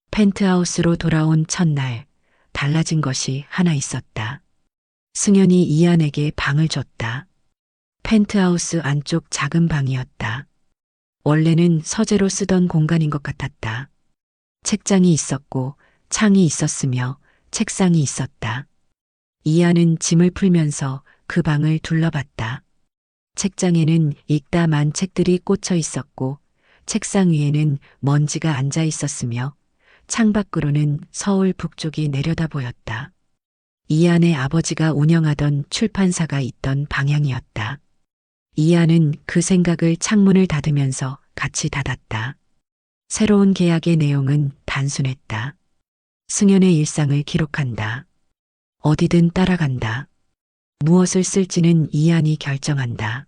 펜트하우스로 돌아온 첫날 달라진 것이 하나 있었다. 승연이 이안에게 방을 줬다. 펜트하우스 안쪽 작은 방이었다. 원래는 서재로 쓰던 공간인 것 같았다. 책장이 있었고 창이 있었으며 책상이 있었다. 이안은 짐을 풀면서 그 방을 둘러봤다. 책장에는 읽다 만 책들이 꽂혀 있었고 책상 위에는 먼지가 앉아 있었으며 창밖으로는 서울 북쪽이 내려다 보였다. 이안의 아버지가 운영하던 출판사가 있던 방향이었다. 이안은 그 생각을 창문을 닫으면서 같이 닫았다. 새로운 계약의 내용은 단순했다. 승연의 일상을 기록한다. 어디든 따라간다. 무엇을 쓸지는 이안이 결정한다.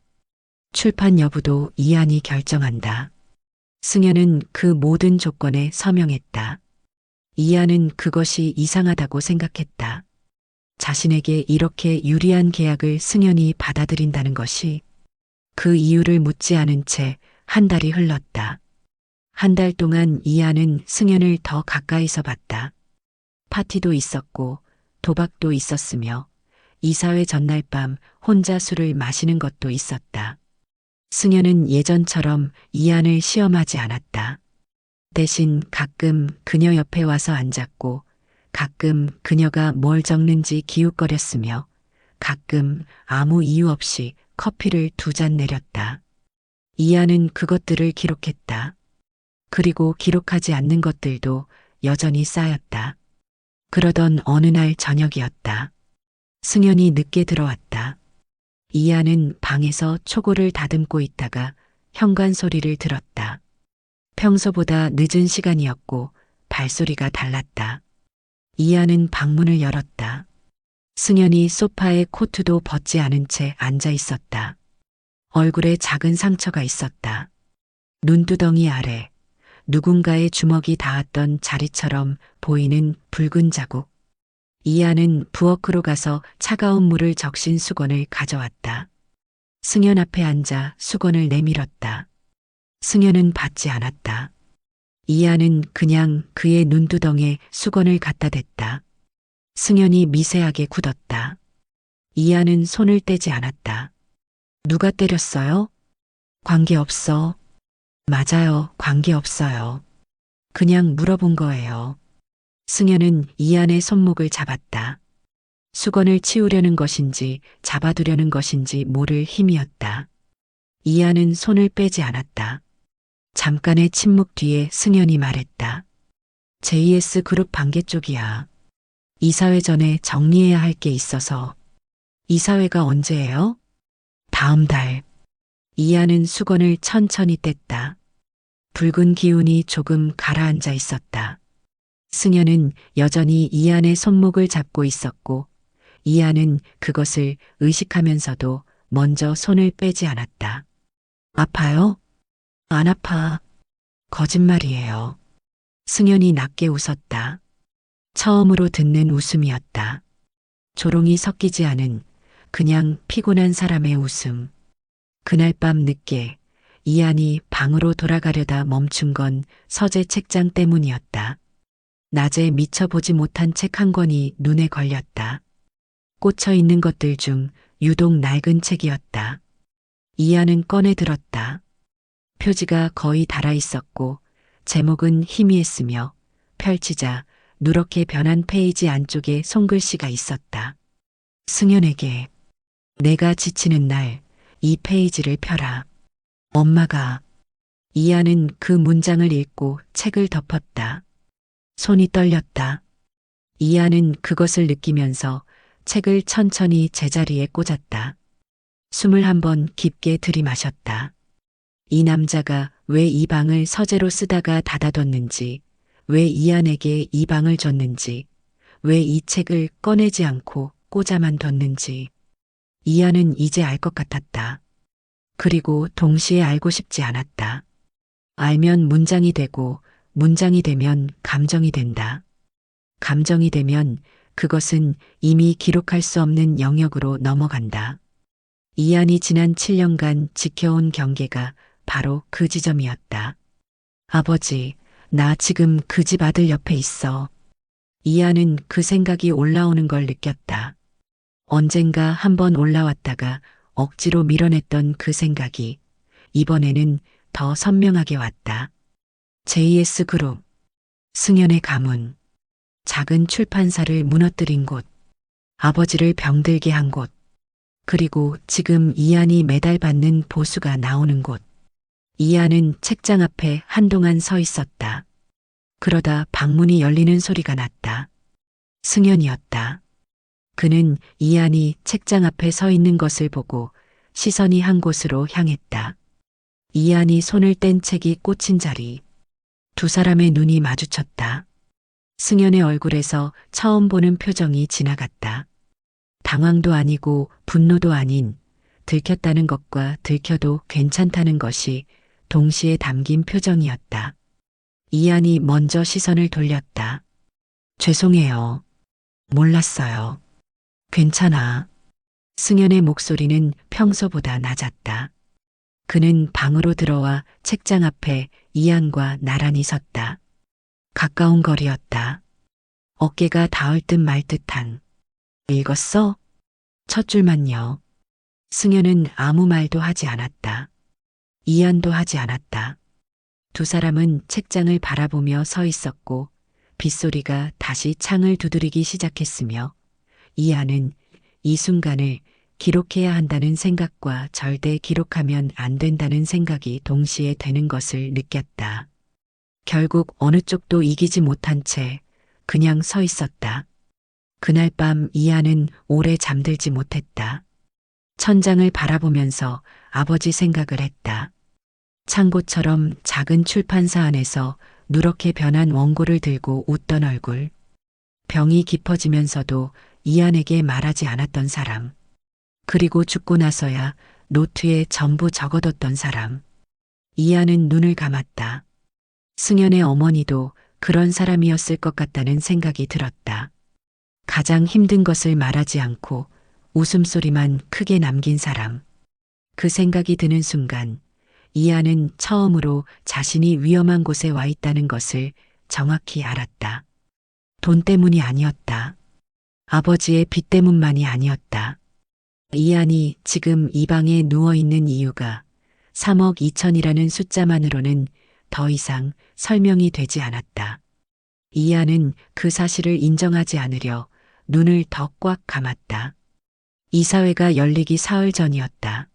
출판 여부도 이안이 결정한다. 승연은 그 모든 조건에 서명했다. 이안은 그것이 이상하다고 생각했다. 자신에게 이렇게 유리한 계약을 승연이 받아들인다는 것이 그 이유를 묻지 않은 채 한 달이 흘렀다. 한 달 동안 이안은 승연을 더 가까이서 봤다. 파티도 있었고 도박도 있었으며 이사회 전날 밤 혼자 술을 마시는 것도 있었다. 승연은 예전처럼 이안을 시험하지 않았다. 대신 가끔 그녀 옆에 와서 앉았고 가끔 그녀가 뭘 적는지 기웃거렸으며 가끔 아무 이유 없이 커피를 2잔 내렸다. 이안은 그것들을 기록했다. 그리고 기록하지 않는 것들도 여전히 쌓였다. 그러던 어느 날 저녁이었다. 승연이 늦게 들어왔다. 이안은 방에서 초고를 다듬고 있다가 현관 소리를 들었다. 평소보다 늦은 시간이었고 발소리가 달랐다. 이안은 방문을 열었다. 승연이 소파에 코트도 벗지 않은 채 앉아 있었다. 얼굴에 작은 상처가 있었다. 눈두덩이 아래 누군가의 주먹이 닿았던 자리처럼 보이는 붉은 자국. 이안은 부엌으로 가서 차가운 물을 적신 수건을 가져왔다. 승연 앞에 앉아 수건을 내밀었다. 승연은 받지 않았다. 이안은 그냥 그의 눈두덩이에 수건을 갖다 댔다. 승연이 미세하게 굳었다. 이안은 손을 떼지 않았다. 누가 때렸어요? 관계없어. 맞아요, 관계없어요. 그냥 물어본 거예요. 승연은 이안의 손목을 잡았다. 수건을 치우려는 것인지 잡아두려는 것인지 모를 힘이었다. 이안은 손을 빼지 않았다. 잠깐의 침묵 뒤에 승연이 말했다. JS 그룹 반개 쪽이야. 이사회 전에 정리해야 할 게 있어서. 이사회가 언제예요? 다음 달. 이안은 수건을 천천히 뗐다. 붉은 기운이 조금 가라앉아 있었다. 승연은 여전히 이안의 손목을 잡고 있었고 이안은 그것을 의식하면서도 먼저 손을 빼지 않았다. 아파요? 안 아파. 거짓말이에요. 승연이 낮게 웃었다. 처음으로 듣는 웃음이었다. 조롱이 섞이지 않은 그냥 피곤한 사람의 웃음. 그날 밤 늦게 이안이 방으로 돌아가려다 멈춘 건 서재 책장 때문이었다. 낮에 미처 보지 못한 책 한 권이 눈에 걸렸다. 꽂혀 있는 것들 중 유독 낡은 책이었다. 이안은 꺼내 들었다. 표지가 거의 닳아 있었고 제목은 희미했으며 펼치자 누렇게 변한 페이지 안쪽에 손글씨가 있었다. 승연에게 내가 지치는 날 이 페이지를 펴라. 엄마가. 이안은 그 문장을 읽고 책을 덮었다. 손이 떨렸다. 이안은 그것을 느끼면서 책을 천천히 제자리에 꽂았다. 숨을 한번 깊게 들이마셨다. 이 남자가 왜 이 방을 서재로 쓰다가 닫아뒀는지, 왜 이안에게 이 방을 줬는지, 왜 이 책을 꺼내지 않고 꽂아만 뒀는지. 이안은 이제 알 것 같았다. 그리고 동시에 알고 싶지 않았다. 알면 문장이 되고 문장이 되면 감정이 된다. 감정이 되면 그것은 이미 기록할 수 없는 영역으로 넘어간다. 이안이 지난 7년간 지켜온 경계가 바로 그 지점이었다. 아버지, 나 지금 그 집 아들 옆에 있어. 이하는 그 생각이 올라오는 걸 느꼈다. 언젠가 한번 올라왔다가 억지로 밀어냈던 그 생각이 이번에는 더 선명하게 왔다. JS 그룹, 승연의 가문, 작은 출판사를 무너뜨린 곳, 아버지를 병들게 한 곳, 그리고 지금 이한이 매달 받는 보수가 나오는 곳. 이한은 책장 앞에 한동안 서 있었다. 그러다 방문이 열리는 소리가 났다. 승연이었다. 그는 이한이 책장 앞에 서 있는 것을 보고 시선이 한 곳으로 향했다. 이한이 손을 뗀 책이 꽂힌 자리. 두 사람의 눈이 마주쳤다. 승연의 얼굴에서 처음 보는 표정이 지나갔다. 당황도 아니고 분노도 아닌 들켰다는 것과 들켜도 괜찮다는 것이 동시에 담긴 표정이었다. 이한이 먼저 시선을 돌렸다. 죄송해요. 몰랐어요. 괜찮아. 승연의 목소리는 평소보다 낮았다. 그는 방으로 들어와 책장 앞에 이한과 나란히 섰다. 가까운 거리였다. 어깨가 닿을 듯 말 듯한. 읽었어? 첫 줄만요. 승연은 아무 말도 하지 않았다. 이한도 하지 않았다. 두 사람은 책장을 바라보며 서 있었고 빗소리가 다시 창을 두드리기 시작했으며 이한은 이 순간을 기록해야 한다는 생각과 절대 기록하면 안 된다는 생각이 동시에 되는 것을 느꼈다. 결국 어느 쪽도 이기지 못한 채 그냥 서 있었다. 그날 밤 이한은 오래 잠들지 못했다. 천장을 바라보면서 아버지 생각을 했다. 창고처럼 작은 출판사 안에서 누렇게 변한 원고를 들고 웃던 얼굴. 병이 깊어지면서도 이한에게 말하지 않았던 사람. 그리고 죽고 나서야 노트에 전부 적어뒀던 사람. 이한은 눈을 감았다. 승연의 어머니도 그런 사람이었을 것 같다는 생각이 들었다. 가장 힘든 것을 말하지 않고 웃음소리만 크게 남긴 사람. 그 생각이 드는 순간 이한은 처음으로 자신이 위험한 곳에 와 있다는 것을 정확히 알았다. 돈 때문이 아니었다. 아버지의 빚 때문만이 아니었다. 이한이 지금 이 방에 누워있는 이유가 3억 2천이라는 숫자만으로는 더 이상 설명이 되지 않았다. 이한은 그 사실을 인정하지 않으려 눈을 더 꽉 감았다. 이사회가 열리기 사흘 전이었다.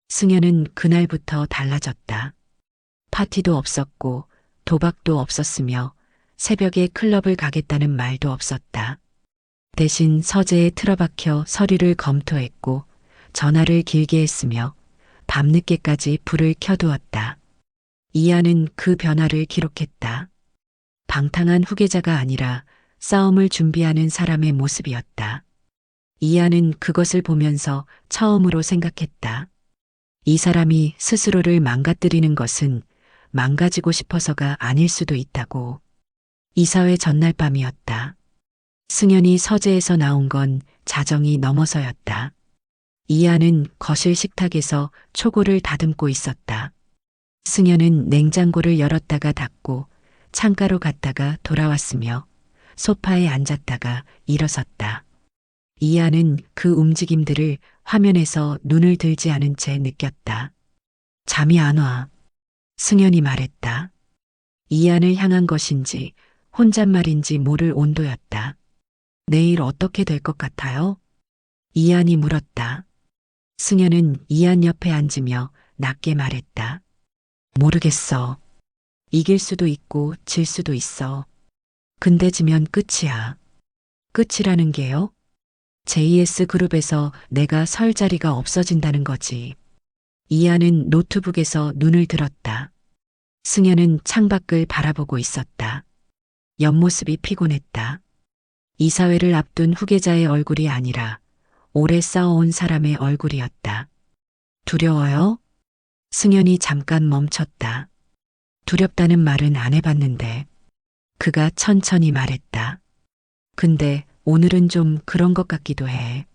승연은 그날부터 달라졌다. 파티도 없었고 도박도 없었으며 새벽에 클럽을 가겠다는 말도 없었다. 대신 서재에 틀어박혀 서류를 검토했고 전화를 길게 했으며 밤늦게까지 불을 켜두었다. 이하는 그 변화를 기록했다. 방탕한 후계자가 아니라 싸움을 준비하는 사람의 모습이었다. 이하는 그것을 보면서 처음으로 생각했다. 이 사람이 스스로를 망가뜨리는 것은 망가지고 싶어서가 아닐 수도 있다고. 이사회 전날 밤이었다. 승연이 서재에서 나온 건 자정이 넘어서였다. 이하는 거실 식탁에서 초고를 다듬고 있었다. 승연은 냉장고를 열었다가 닫고 창가로 갔다가 돌아왔으며 소파에 앉았다가 일어섰다. 이하는 그 움직임들을 화면에서 눈을 들지 않은 채 느꼈다. 잠이 안 와. 승연이 말했다. 이한을 향한 것인지 혼잣말인지 모를 온도였다. 내일 어떻게 될 것 같아요? 이한이 물었다. 승연은 이한 옆에 앉으며 낮게 말했다. 모르겠어. 이길 수도 있고 질 수도 있어. 근데 지면 끝이야. 끝이라는 게요? JS 그룹에서 내가 설 자리가 없어진다는 거지. 이하는 노트북에서 눈을 들었다. 승연은 창밖을 바라보고 있었다. 옆모습이 피곤했다. 이사회를 앞둔 후계자의 얼굴이 아니라 오래 싸워온 사람의 얼굴이었다. 두려워요? 승연이 잠깐 멈췄다. 두렵다는 말은 안 해봤는데. 그가 천천히 말했다. 근데 오늘은 좀 그런 것 같기도 해.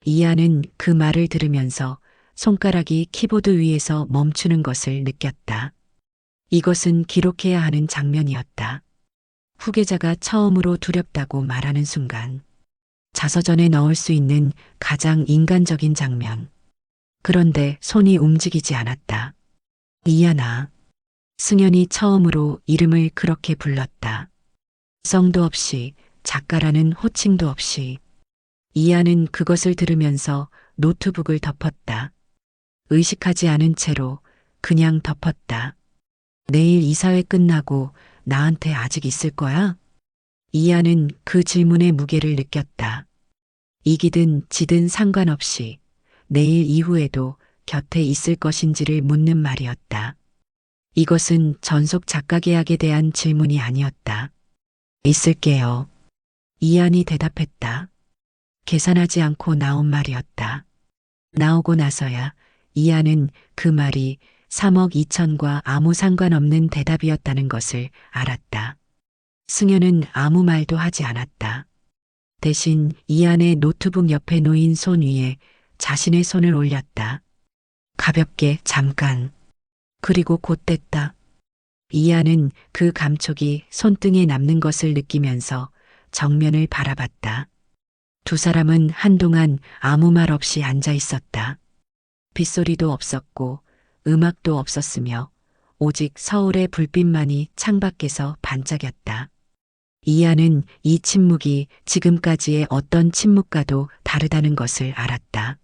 이하는 그 말을 들으면서 손가락이 키보드 위에서 멈추는 것을 느꼈다. 이것은 기록해야 하는 장면이었다. 후계자가 처음으로 두렵다고 말하는 순간 자서전에 넣을 수 있는 가장 인간적인 장면. 그런데 손이 움직이지 않았다. 이하나. 승연이 처음으로 이름을 그렇게 불렀다. 성도 없이, 작가라는 호칭도 없이. 이하는 그것을 들으면서 노트북을 덮었다. 의식하지 않은 채로 그냥 덮었다. 내일 이사회 끝나고 나한테 아직 있을 거야? 이하는 그 질문의 무게를 느꼈다. 이기든 지든 상관없이 내일 이후에도 곁에 있을 것인지를 묻는 말이었다. 이것은 전속 작가 계약에 대한 질문이 아니었다. 있을게요. 이한이 대답했다. 계산하지 않고 나온 말이었다. 나오고 나서야 이한은 그 말이 3억 2천과 아무 상관없는 대답이었다는 것을 알았다. 승현은 아무 말도 하지 않았다. 대신 이한의 노트북 옆에 놓인 손 위에 자신의 손을 올렸다. 가볍게 잠깐. 그리고 곧 뗐다. 이하는 그 감촉이 손등에 남는 것을 느끼면서 정면을 바라봤다. 두 사람은 한동안 아무 말 없이 앉아 있었다. 빗소리도 없었고 음악도 없었으며 오직 서울의 불빛만이 창밖에서 반짝였다. 이하는 이 침묵이 지금까지의 어떤 침묵과도 다르다는 것을 알았다.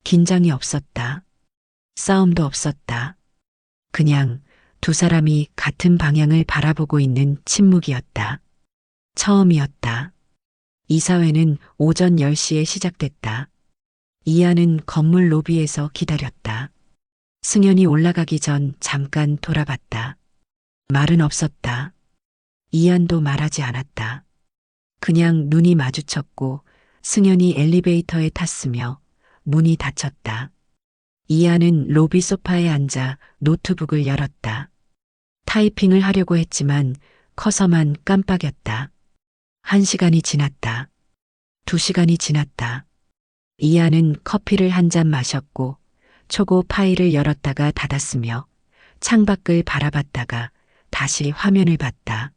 긴장이 없었다. 싸움도 없었다. 그냥 두 사람이 같은 방향을 바라보고 있는 침묵이었다. 처음이었다. 이사회는 오전 10시에 시작됐다. 이하는 건물 로비에서 기다렸다. 승현이 올라가기 전 잠깐 돌아봤다. 말은 없었다. 이한도 말하지 않았다. 그냥 눈이 마주쳤고 승현이 엘리베이터에 탔으며 문이 닫혔다. 이하는 로비 소파에 앉아 노트북을 열었다. 타이핑을 하려고 했지만 커서만 깜빡였다. 1시간이 지났다. 2시간이 지났다. 이하는 커피를 한 잔 마셨고 초고 파일을 열었다가 닫았으며 창밖을 바라봤다가 다시 화면을 봤다.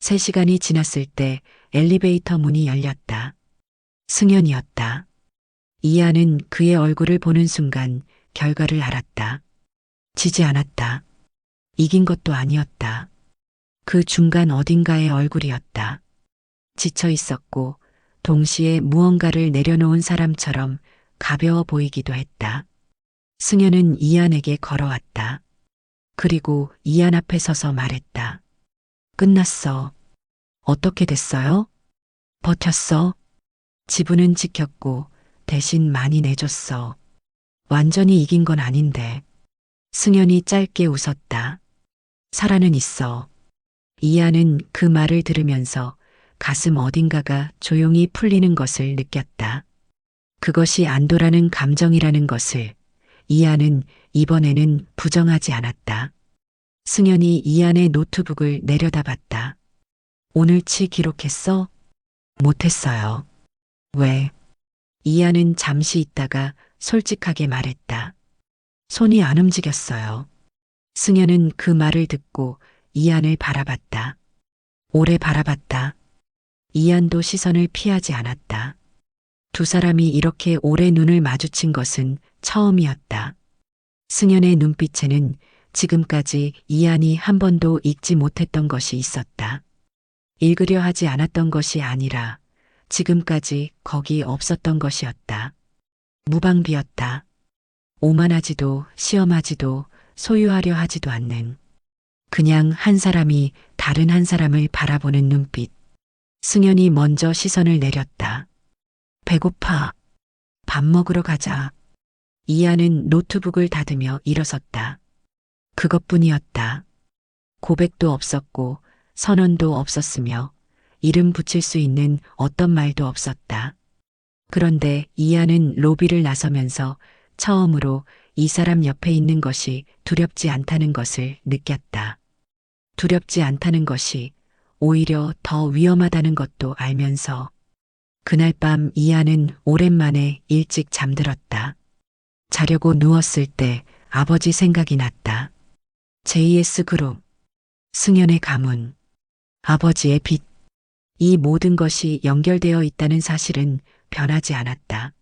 3시간이 지났을 때 엘리베이터 문이 열렸다. 승현이었다. 이하는 그의 얼굴을 보는 순간 결과를 알았다. 지지 않았다. 이긴 것도 아니었다. 그 중간 어딘가의 얼굴이었다. 지쳐 있었고 동시에 무언가를 내려놓은 사람처럼 가벼워 보이기도 했다. 승현은 이한에게 걸어왔다. 그리고 이한 앞에 서서 말했다. 끝났어. 어떻게 됐어요? 버텼어. 지분은 지켰고 대신 많이 내줬어. 완전히 이긴 건 아닌데. 승현이 짧게 웃었다. 살아는 있어. 이하는 그 말을 들으면서 가슴 어딘가가 조용히 풀리는 것을 느꼈다. 그것이 안도라는 감정이라는 것을 이하는 이번에는 부정하지 않았다. 승현이 이한의 노트북을 내려다봤다. 오늘치 기록했어? 못했어요. 왜? 이하는 잠시 있다가 솔직하게 말했다. 손이 안 움직였어요. 승현은 그 말을 듣고 이한을 바라봤다. 오래 바라봤다. 이한도 시선을 피하지 않았다. 두 사람이 이렇게 오래 눈을 마주친 것은 처음이었다. 승현의 눈빛에는 지금까지 이한이 한 번도 읽지 못했던 것이 있었다. 읽으려 하지 않았던 것이 아니라 지금까지 거기 없었던 것이었다. 무방비였다. 오만하지도 시험하지도 소유하려 하지도 않는 그냥 한 사람이 다른 한 사람을 바라보는 눈빛. 승현이 먼저 시선을 내렸다. 배고파. 밥 먹으러 가자. 이하는 노트북을 닫으며 일어섰다. 그것뿐이었다. 고백도 없었고 선언도 없었으며 이름 붙일 수 있는 어떤 말도 없었다. 그런데 이하는 로비를 나서면서 처음으로 이 사람 옆에 있는 것이 두렵지 않다는 것을 느꼈다. 두렵지 않다는 것이 오히려 더 위험하다는 것도 알면서 그날 밤 이하는 오랜만에 일찍 잠들었다. 자려고 누웠을 때 아버지 생각이 났다. JS그룹, 승연의 가문, 아버지의 빚. 이 모든 것이 연결되어 있다는 사실은 변하지 않았다.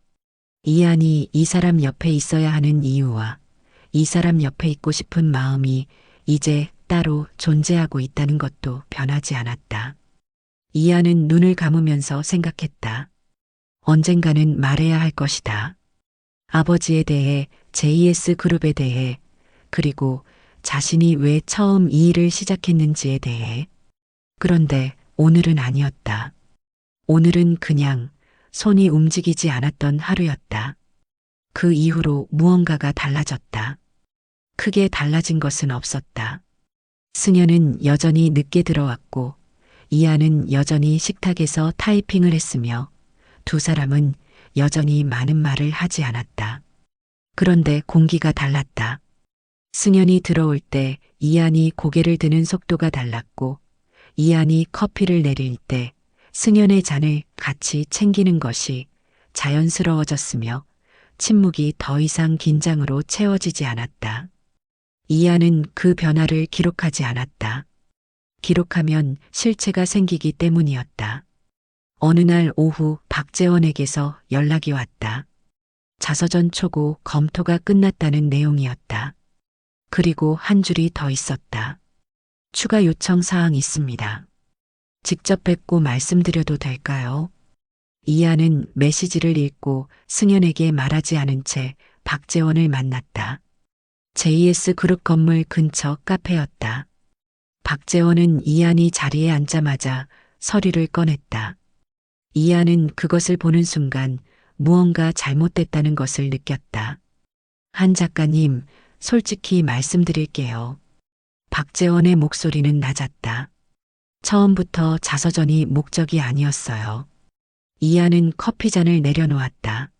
이안이 이 사람 옆에 있어야 하는 이유와 이 사람 옆에 있고 싶은 마음이 이제 따로 존재하고 있다는 것도 변하지 않았다. 이안은 눈을 감으면서 생각했다. 언젠가는 말해야 할 것이다. 아버지에 대해, JS그룹에 대해, 그리고 자신이 왜 처음 이 일을 시작했는지에 대해. 그런데 오늘은 아니었다. 오늘은 그냥 손이 움직이지 않았던 하루였다. 그 이후로 무언가가 달라졌다. 크게 달라진 것은 없었다. 승연은 여전히 늦게 들어왔고 이하는 여전히 식탁에서 타이핑을 했으며 두 사람은 여전히 많은 말을 하지 않았다. 그런데 공기가 달랐다. 승연이 들어올 때 이한이 고개를 드는 속도가 달랐고 이한이 커피를 내릴 때 승연의 잔을 같이 챙기는 것이 자연스러워졌으며 침묵이 더 이상 긴장으로 채워지지 않았다. 이한은 그 변화를 기록하지 않았다. 기록하면 실체가 생기기 때문이었다. 어느 날 오후 박재원에게서 연락이 왔다. 자서전 초고 검토가 끝났다는 내용이었다. 그리고 한 줄이 더 있었다. 추가 요청 사항 있습니다. 직접 뵙고 말씀드려도 될까요? 이하는 메시지를 읽고 승연에게 말하지 않은 채 박재원을 만났다. JS그룹 건물 근처 카페였다. 박재원은 이한이 자리에 앉자마자 서류를 꺼냈다. 이한은 그것을 보는 순간 무언가 잘못됐다는 것을 느꼈다. 한 작가님, 솔직히 말씀드릴게요. 박재원의 목소리는 낮았다. 처음부터 자서전이 목적이 아니었어요. 이하는 커피잔을 내려놓았다.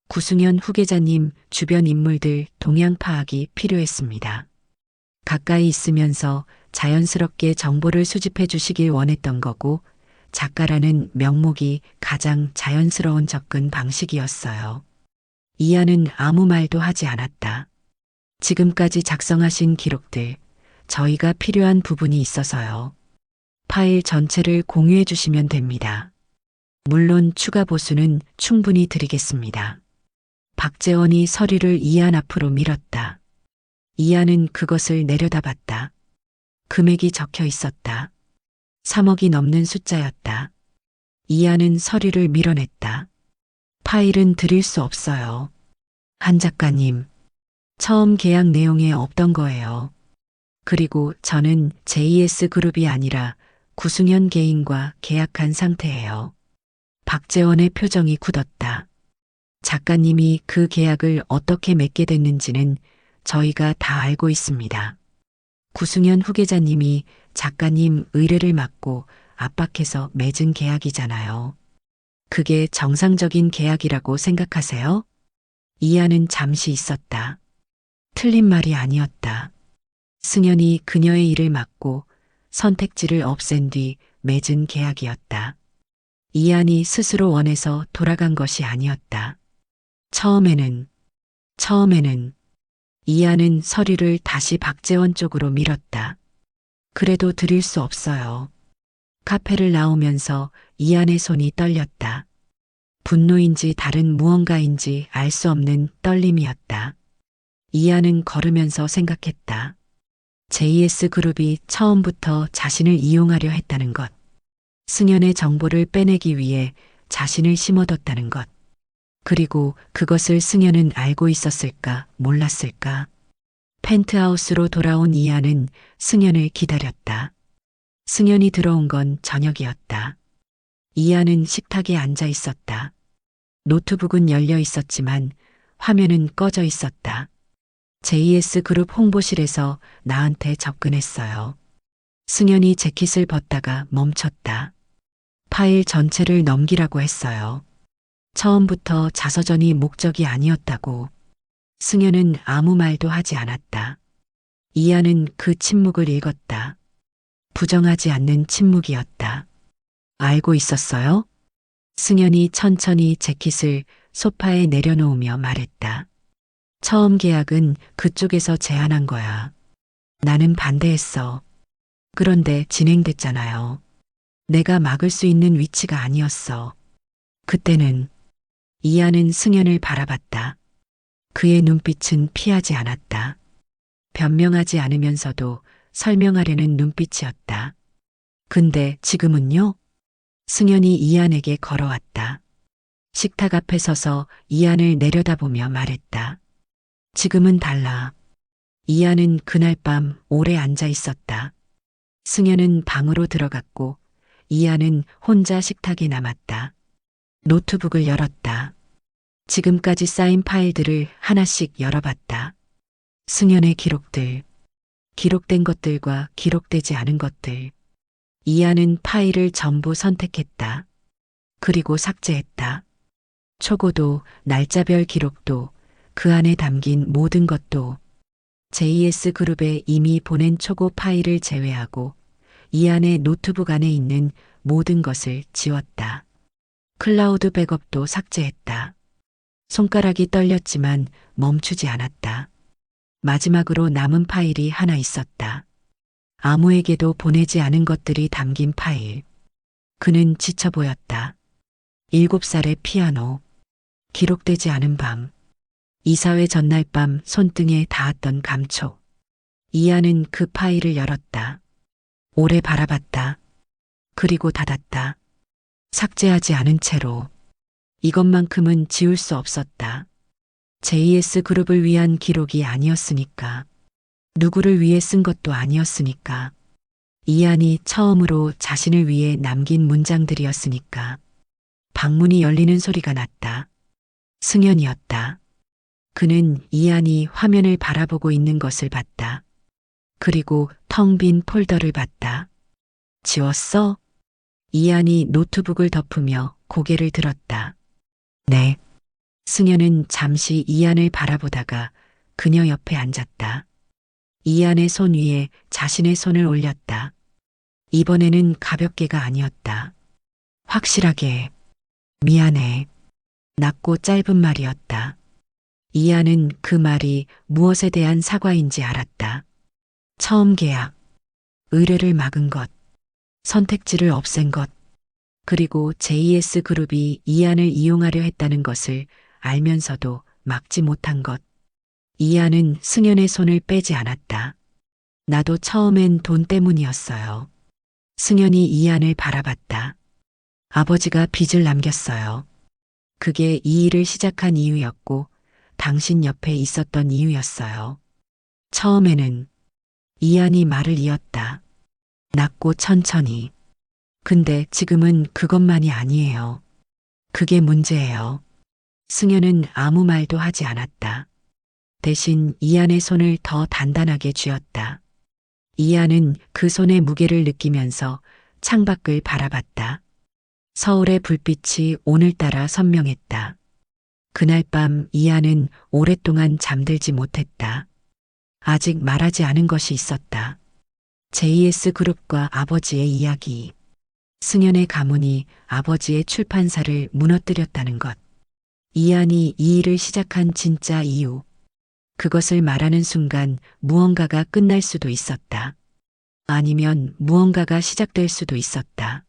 구승연 후계자님 주변 인물들 동향 파악이 필요했습니다. 가까이 있으면서 자연스럽게 정보를 수집해 주시길 원했던 거고 작가라는 명목이 가장 자연스러운 접근 방식이었어요. 이하는 아무 말도 하지 않았다. 지금까지 작성하신 기록들, 저희가 필요한 부분이 있어서요. 파일 전체를 공유해 주시면 됩니다. 물론 추가 보수는 충분히 드리겠습니다. 박재원이 서류를 이한 앞으로 밀었다. 이한은 그것을 내려다봤다. 금액이 적혀 있었다. 3억이 넘는 숫자였다. 이한은 서류를 밀어냈다. 파일은 드릴 수 없어요. 한 작가님, 처음 계약 내용에 없던 거예요. 그리고 저는 JS그룹이 아니라 구승연 개인과 계약한 상태예요. 박재원의 표정이 굳었다. 작가님이 그 계약을 어떻게 맺게 됐는지는 저희가 다 알고 있습니다. 구승연 후계자님이 작가님 의뢰를 맡고 압박해서 맺은 계약이잖아요. 그게 정상적인 계약이라고 생각하세요? 이하는 잠시 있었다. 틀린 말이 아니었다. 승연이 그녀의 일을 맡고 선택지를 없앤 뒤 맺은 계약이었다. 이한이 스스로 원해서 돌아간 것이 아니었다. 처음에는 이한은 서류를 다시 박재원 쪽으로 밀었다. 그래도 드릴 수 없어요. 카페를 나오면서 이한의 손이 떨렸다. 분노인지 다른 무언가인지 알 수 없는 떨림이었다. 이한은 걸으면서 생각했다. JS그룹이 처음부터 자신을 이용하려 했다는 것. 승연의 정보를 빼내기 위해 자신을 심어뒀다는 것. 그리고 그것을 승연은 알고 있었을까, 몰랐을까? 펜트하우스로 돌아온 이하는 승연을 기다렸다. 승연이 들어온 건 저녁이었다. 이하는 식탁에 앉아 있었다. 노트북은 열려 있었지만 화면은 꺼져 있었다. JS그룹 홍보실에서 나한테 접근했어요. 승연이 재킷을 벗다가 멈췄다. 파일 전체를 넘기라고 했어요. 처음부터 자서전이 목적이 아니었다고. 승연은 아무 말도 하지 않았다. 이하는 그 침묵을 읽었다. 부정하지 않는 침묵이었다. 알고 있었어요? 승연이 천천히 재킷을 소파에 내려놓으며 말했다. 처음 계약은 그쪽에서 제안한 거야. 나는 반대했어. 그런데 진행됐잖아요. 내가 막을 수 있는 위치가 아니었어. 그때는 이하는 승연을 바라봤다. 그의 눈빛은 피하지 않았다. 변명하지 않으면서도 설명하려는 눈빛이었다. 근데 지금은요? 승연이 이한에게 걸어왔다. 식탁 앞에 서서 이한을 내려다보며 말했다. 지금은 달라. 이한은 그날 밤 오래 앉아 있었다. 승연은 방으로 들어갔고 이한은 혼자 식탁에 남았다. 노트북을 열었다. 지금까지 쌓인 파일들을 하나씩 열어봤다. 승연의 기록들, 기록된 것들과 기록되지 않은 것들. 이하는 파일을 전부 선택했다. 그리고 삭제했다. 초고도, 날짜별 기록도, 그 안에 담긴 모든 것도 JS 그룹에 이미 보낸 초고 파일을 제외하고 이한의 노트북 안에 있는 모든 것을 지웠다. 클라우드 백업도 삭제했다. 손가락이 떨렸지만 멈추지 않았다. 마지막으로 남은 파일이 하나 있었다. 아무에게도 보내지 않은 것들이 담긴 파일. 그는 지쳐 보였다. 7살의 피아노. 기록되지 않은 밤. 이사회 전날 밤 손등에 닿았던 감촉. 이하는 그 파일을 열었다. 오래 바라봤다. 그리고 닫았다. 삭제하지 않은 채로. 이것만큼은 지울 수 없었다. JS 그룹을 위한 기록이 아니었으니까. 누구를 위해 쓴 것도 아니었으니까. 이한이 처음으로 자신을 위해 남긴 문장들이었으니까. 방문이 열리는 소리가 났다. 승연이었다. 그는 이한이 화면을 바라보고 있는 것을 봤다. 그리고 텅 빈 폴더를 봤다. 지웠어? 이한이 노트북을 덮으며 고개를 들었다. 네. 승연은 잠시 이한을 바라보다가 그녀 옆에 앉았다. 이한의 손 위에 자신의 손을 올렸다. 이번에는 가볍게가 아니었다. 확실하게. 미안해. 낮고 짧은 말이었다. 이한은 그 말이 무엇에 대한 사과인지 알았다. 처음 계약, 의뢰를 막은 것, 선택지를 없앤 것, 그리고 JS 그룹이 이한을 이용하려 했다는 것을 알면서도 막지 못한 것. 이한은 승연의 손을 빼지 않았다. 나도 처음엔 돈 때문이었어요. 승연이 이한을 바라봤다. 아버지가 빚을 남겼어요. 그게 이 일을 시작한 이유였고 당신 옆에 있었던 이유였어요. 처음에는. 이한이 말을 이었다. 낮고 천천히. 근데 지금은 그것만이 아니에요. 그게 문제예요. 승연은 아무 말도 하지 않았다. 대신 이한의 손을 더 단단하게 쥐었다. 이한은 그 손의 무게를 느끼면서 창밖을 바라봤다. 서울의 불빛이 오늘따라 선명했다. 그날 밤 이한은 오랫동안 잠들지 못했다. 아직 말하지 않은 것이 있었다. JS 그룹과 아버지의 이야기. 승연의 가문이 아버지의 출판사를 무너뜨렸다는 것. 이한이 이 일을 시작한 진짜 이유. 그것을 말하는 순간 무언가가 끝날 수도 있었다. 아니면 무언가가 시작될 수도 있었다.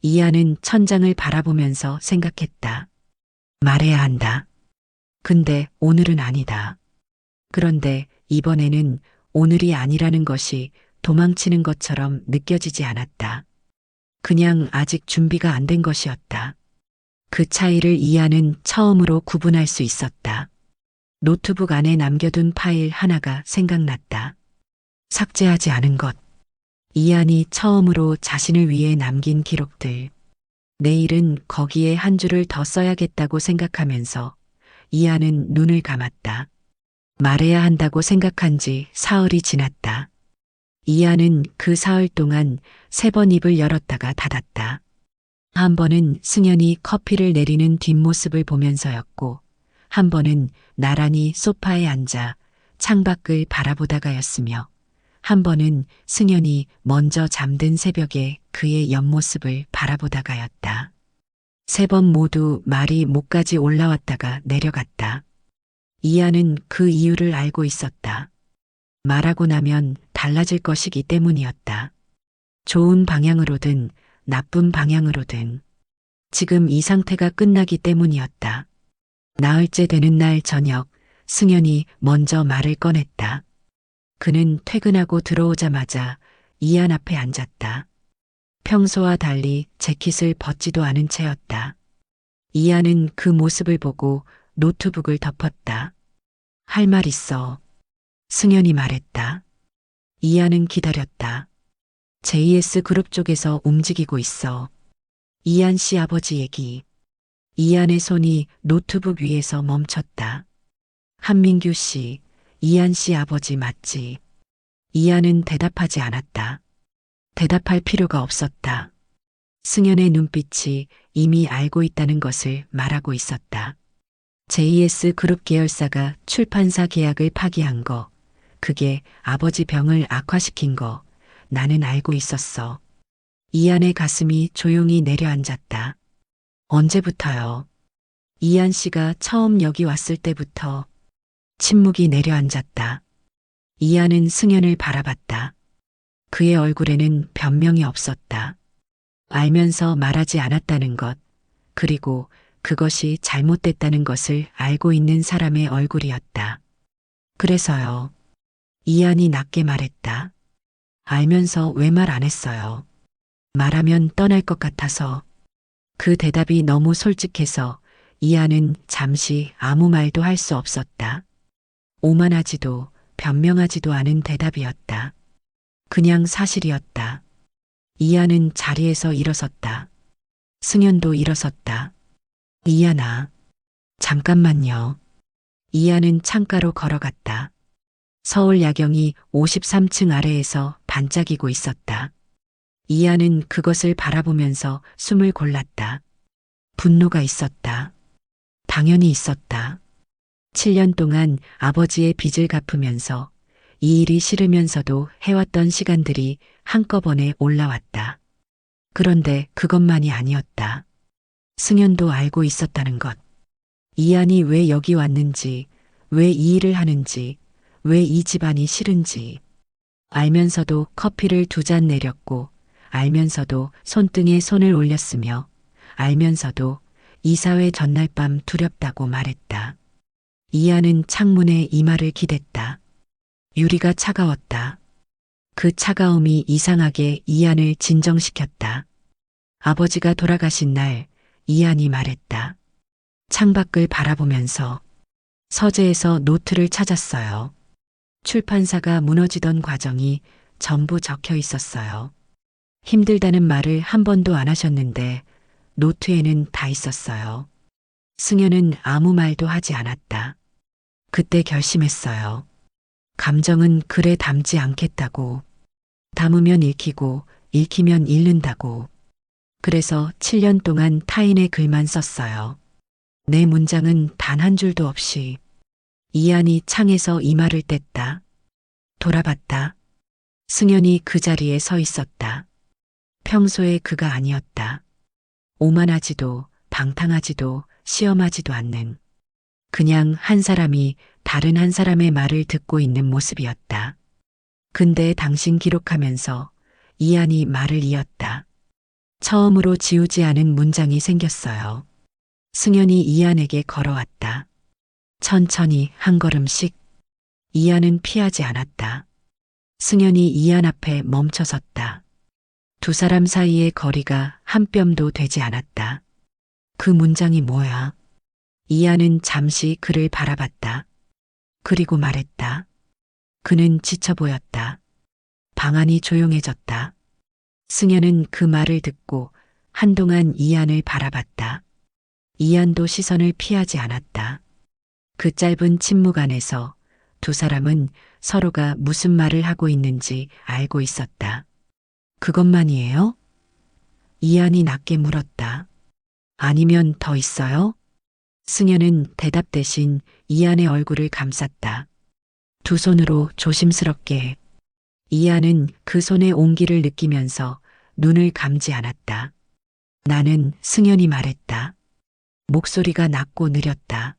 이한은 천장을 바라보면서 생각했다. 말해야 한다. 근데 오늘은 아니다. 그런데 이번에는 오늘이 아니라는 것이 도망치는 것처럼 느껴지지 않았다. 그냥 아직 준비가 안 된 것이었다. 그 차이를 이하는 처음으로 구분할 수 있었다. 노트북 안에 남겨둔 파일 하나가 생각났다. 삭제하지 않은 것. 이한이 처음으로 자신을 위해 남긴 기록들. 내일은 거기에 한 줄을 더 써야겠다고 생각하면서 이한은 눈을 감았다. 말해야 한다고 생각한 지 사흘이 지났다. 이한은 그 사흘 동안 3번 입을 열었다가 닫았다. 한 번은 승연이 커피를 내리는 뒷모습을 보면서였고, 한 번은 나란히 소파에 앉아 창밖을 바라보다가였으며, 한 번은 승연이 먼저 잠든 새벽에 그의 옆모습을 바라보다가였다. 3번 모두 말이 목까지 올라왔다가 내려갔다. 이하는 그 이유를 알고 있었다. 말하고 나면 달라질 것이기 때문이었다. 좋은 방향으로든 나쁜 방향으로든 지금 이 상태가 끝나기 때문이었다. 나흘째 되는 날 저녁 승연이 먼저 말을 꺼냈다. 그는 퇴근하고 들어오자마자 이안 앞에 앉았다. 평소와 달리 재킷을 벗지도 않은 채였다. 이안은 그 모습을 보고 노트북을 덮었다. 할 말 있어. 승연이 말했다. 이안은 기다렸다. JS 그룹 쪽에서 움직이고 있어. 이안 씨 아버지 얘기. 이안의 손이 노트북 위에서 멈췄다. 한민규 씨, 이안 씨 아버지 맞지? 이안은 대답하지 않았다. 대답할 필요가 없었다. 승연의 눈빛이 이미 알고 있다는 것을 말하고 있었다. JS 그룹 계열사가 출판사 계약을 파기한 거, 그게 아버지 병을 악화시킨 거, 나는 알고 있었어. 이안의 가슴이 조용히 내려앉았다. 언제부터요? 이안 씨가 처음 여기 왔을 때부터. 침묵이 내려앉았다. 이안은 승연을 바라봤다. 그의 얼굴에는 변명이 없었다. 알면서 말하지 않았다는 것, 그리고 그것이 잘못됐다는 것을 알고 있는 사람의 얼굴이었다. 그래서요. 이안이 낮게 말했다. 알면서 왜 말 안 했어요? 말하면 떠날 것 같아서. 그 대답이 너무 솔직해서 이안은 잠시 아무 말도 할 수 없었다. 오만하지도 변명하지도 않은 대답이었다. 그냥 사실이었다. 이안은 자리에서 일어섰다. 승연도 일어섰다. 이안아, 잠깐만요. 이안은 창가로 걸어갔다. 서울 야경이 53층 아래에서 반짝이고 있었다. 이안은 그것을 바라보면서 숨을 골랐다. 분노가 있었다. 당연히 있었다. 7년 동안 아버지의 빚을 갚으면서 이 일이 싫으면서도 해왔던 시간들이 한꺼번에 올라왔다. 그런데 그것만이 아니었다. 승연도 알고 있었다는 것. 이안이 왜 여기 왔는지, 왜 이 일을 하는지, 왜 이 집안이 싫은지. 알면서도 커피를 2잔 내렸고, 알면서도 손등에 손을 올렸으며, 알면서도 이사회 전날 밤 두렵다고 말했다. 이안은 창문에 이마를 기댔다. 유리가 차가웠다. 그 차가움이 이상하게 이안을 진정시켰다. 아버지가 돌아가신 날 이안이 말했다. 창밖을 바라보면서 서재에서 노트를 찾았어요. 출판사가 무너지던 과정이 전부 적혀 있었어요. 힘들다는 말을 한 번도 안 하셨는데 노트에는 다 있었어요. 승연은 아무 말도 하지 않았다. 그때 결심했어요. 감정은 글에 담지 않겠다고. 담으면 읽히고 읽히면 잃는다고. 그래서 7년 동안 타인의 글만 썼어요. 내 문장은 단 한 줄도 없이. 이안이 창에서 이마를 뗐다. 돌아봤다. 승연이 그 자리에 서 있었다. 평소의 그가 아니었다. 오만하지도 방탕하지도 시험하지도 않는 그냥 한 사람이 다른 한 사람의 말을 듣고 있는 모습이었다. 근데 당신 기록하면서 이안이 말을 이었다. 처음으로 지우지 않은 문장이 생겼어요. 승연이 이안에게 걸어왔다. 천천히 한 걸음씩. 이안은 피하지 않았다. 승연이 이안 앞에 멈춰섰다. 두 사람 사이의 거리가 한 뼘도 되지 않았다. 그 문장이 뭐야? 이안은 잠시 그를 바라봤다. 그리고 말했다. 그는 지쳐 보였다. 방안이 조용해졌다. 승연은 그 말을 듣고 한동안 이안을 바라봤다. 이안도 시선을 피하지 않았다. 그 짧은 침묵 안에서 두 사람은 서로가 무슨 말을 하고 있는지 알고 있었다. 그것만이에요? 이안이 낮게 물었다. 아니면 더 있어요? 승연은 대답 대신 이안의 얼굴을 감쌌다. 두 손으로 조심스럽게. 이안은 그 손의 온기를 느끼면서 눈을 감지 않았다. 나는 승연이 말했다. 목소리가 낮고 느렸다.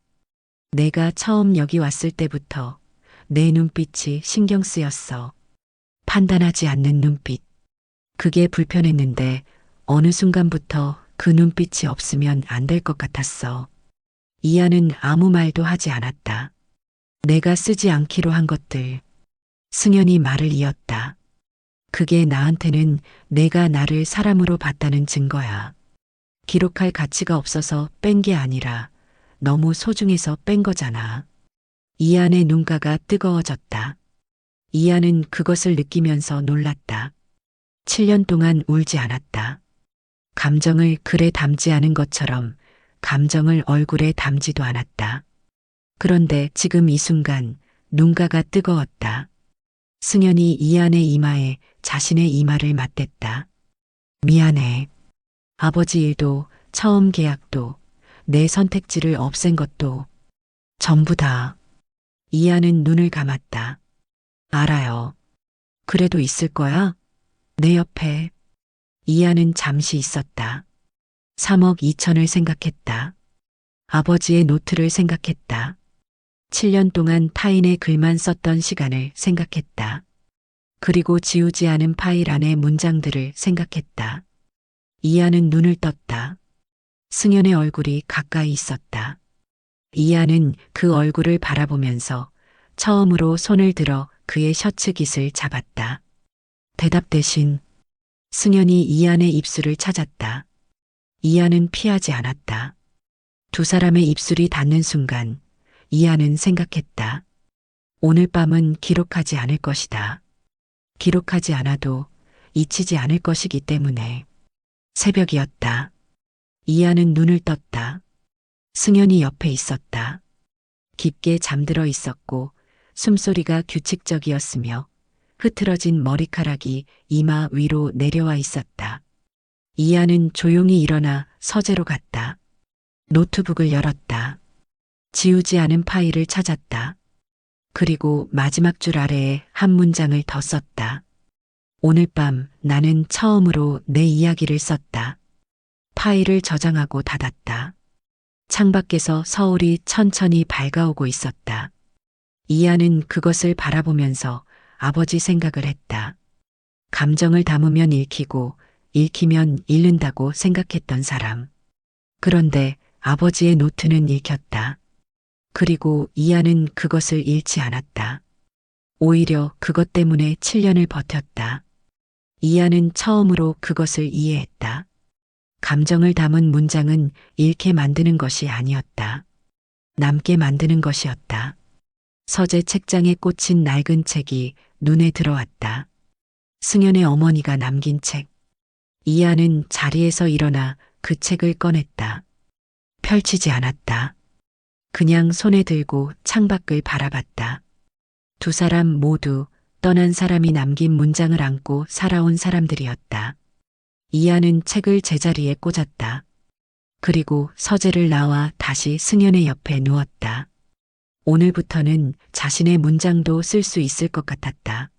내가 처음 여기 왔을 때부터 내 눈빛이 신경 쓰였어. 판단하지 않는 눈빛. 그게 불편했는데 어느 순간부터 그 눈빛이 없으면 안 될 것 같았어. 이하는 아무 말도 하지 않았다. 내가 쓰지 않기로 한 것들. 승연이 말을 이었다. 그게 나한테는 내가 나를 사람으로 봤다는 증거야. 기록할 가치가 없어서 뺀 게 아니라 너무 소중해서 뺀 거잖아. 이안의 눈가가 뜨거워졌다. 이안은 그것을 느끼면서 놀랐다. 7년 동안 울지 않았다. 감정을 글에 담지 않은 것처럼 감정을 얼굴에 담지도 않았다. 그런데 지금 이 순간 눈가가 뜨거웠다. 승연이 이안의 이마에 자신의 이마를 맞댔다. 미안해. 아버지 일도 처음 계약도 내 선택지를 없앤 것도 전부 다. 이안은 눈을 감았다. 알아요. 그래도 있을 거야? 내 옆에. 이안은 잠시 있었다. 3억 2천을 생각했다. 아버지의 노트를 생각했다. 7년 동안 타인의 글만 썼던 시간을 생각했다. 그리고 지우지 않은 파일 안의 문장들을 생각했다. 이하는 눈을 떴다. 승연의 얼굴이 가까이 있었다. 이하는 그 얼굴을 바라보면서 처음으로 손을 들어 그의 셔츠 깃을 잡았다. 대답 대신 승연이 이하의 입술을 찾았다. 이하는 피하지 않았다. 두 사람의 입술이 닿는 순간 이하는 생각했다. 오늘 밤은 기록하지 않을 것이다. 기록하지 않아도 잊히지 않을 것이기 때문에. 새벽이었다. 이하는 눈을 떴다. 승연이 옆에 있었다. 깊게 잠들어 있었고 숨소리가 규칙적이었으며 흐트러진 머리카락이 이마 위로 내려와 있었다. 이하는 조용히 일어나 서재로 갔다. 노트북을 열었다. 지우지 않은 파일을 찾았다. 그리고 마지막 줄 아래에 한 문장을 더 썼다. 오늘 밤 나는 처음으로 내 이야기를 썼다. 파일을 저장하고 닫았다. 창밖에서 서울이 천천히 밝아오고 있었다. 이하는 그것을 바라보면서 아버지 생각을 했다. 감정을 담으면 읽히고 읽히면 잃는다고 생각했던 사람. 그런데 아버지의 노트는 읽혔다. 그리고 이하는 그것을 잃지 않았다. 오히려 그것 때문에 7년을 버텼다. 이하는 처음으로 그것을 이해했다. 감정을 담은 문장은 잃게 만드는 것이 아니었다. 남게 만드는 것이었다. 서재 책장에 꽂힌 낡은 책이 눈에 들어왔다. 승연의 어머니가 남긴 책. 이하는 자리에서 일어나 그 책을 꺼냈다. 펼치지 않았다. 그냥 손에 들고 창밖을 바라봤다. 두 사람 모두 떠난 사람이 남긴 문장을 안고 살아온 사람들이었다. 이하는 책을 제자리에 꽂았다. 그리고 서재를 나와 다시 승연의 옆에 누웠다. 오늘부터는 자신의 문장도 쓸 수 있을 것 같았다.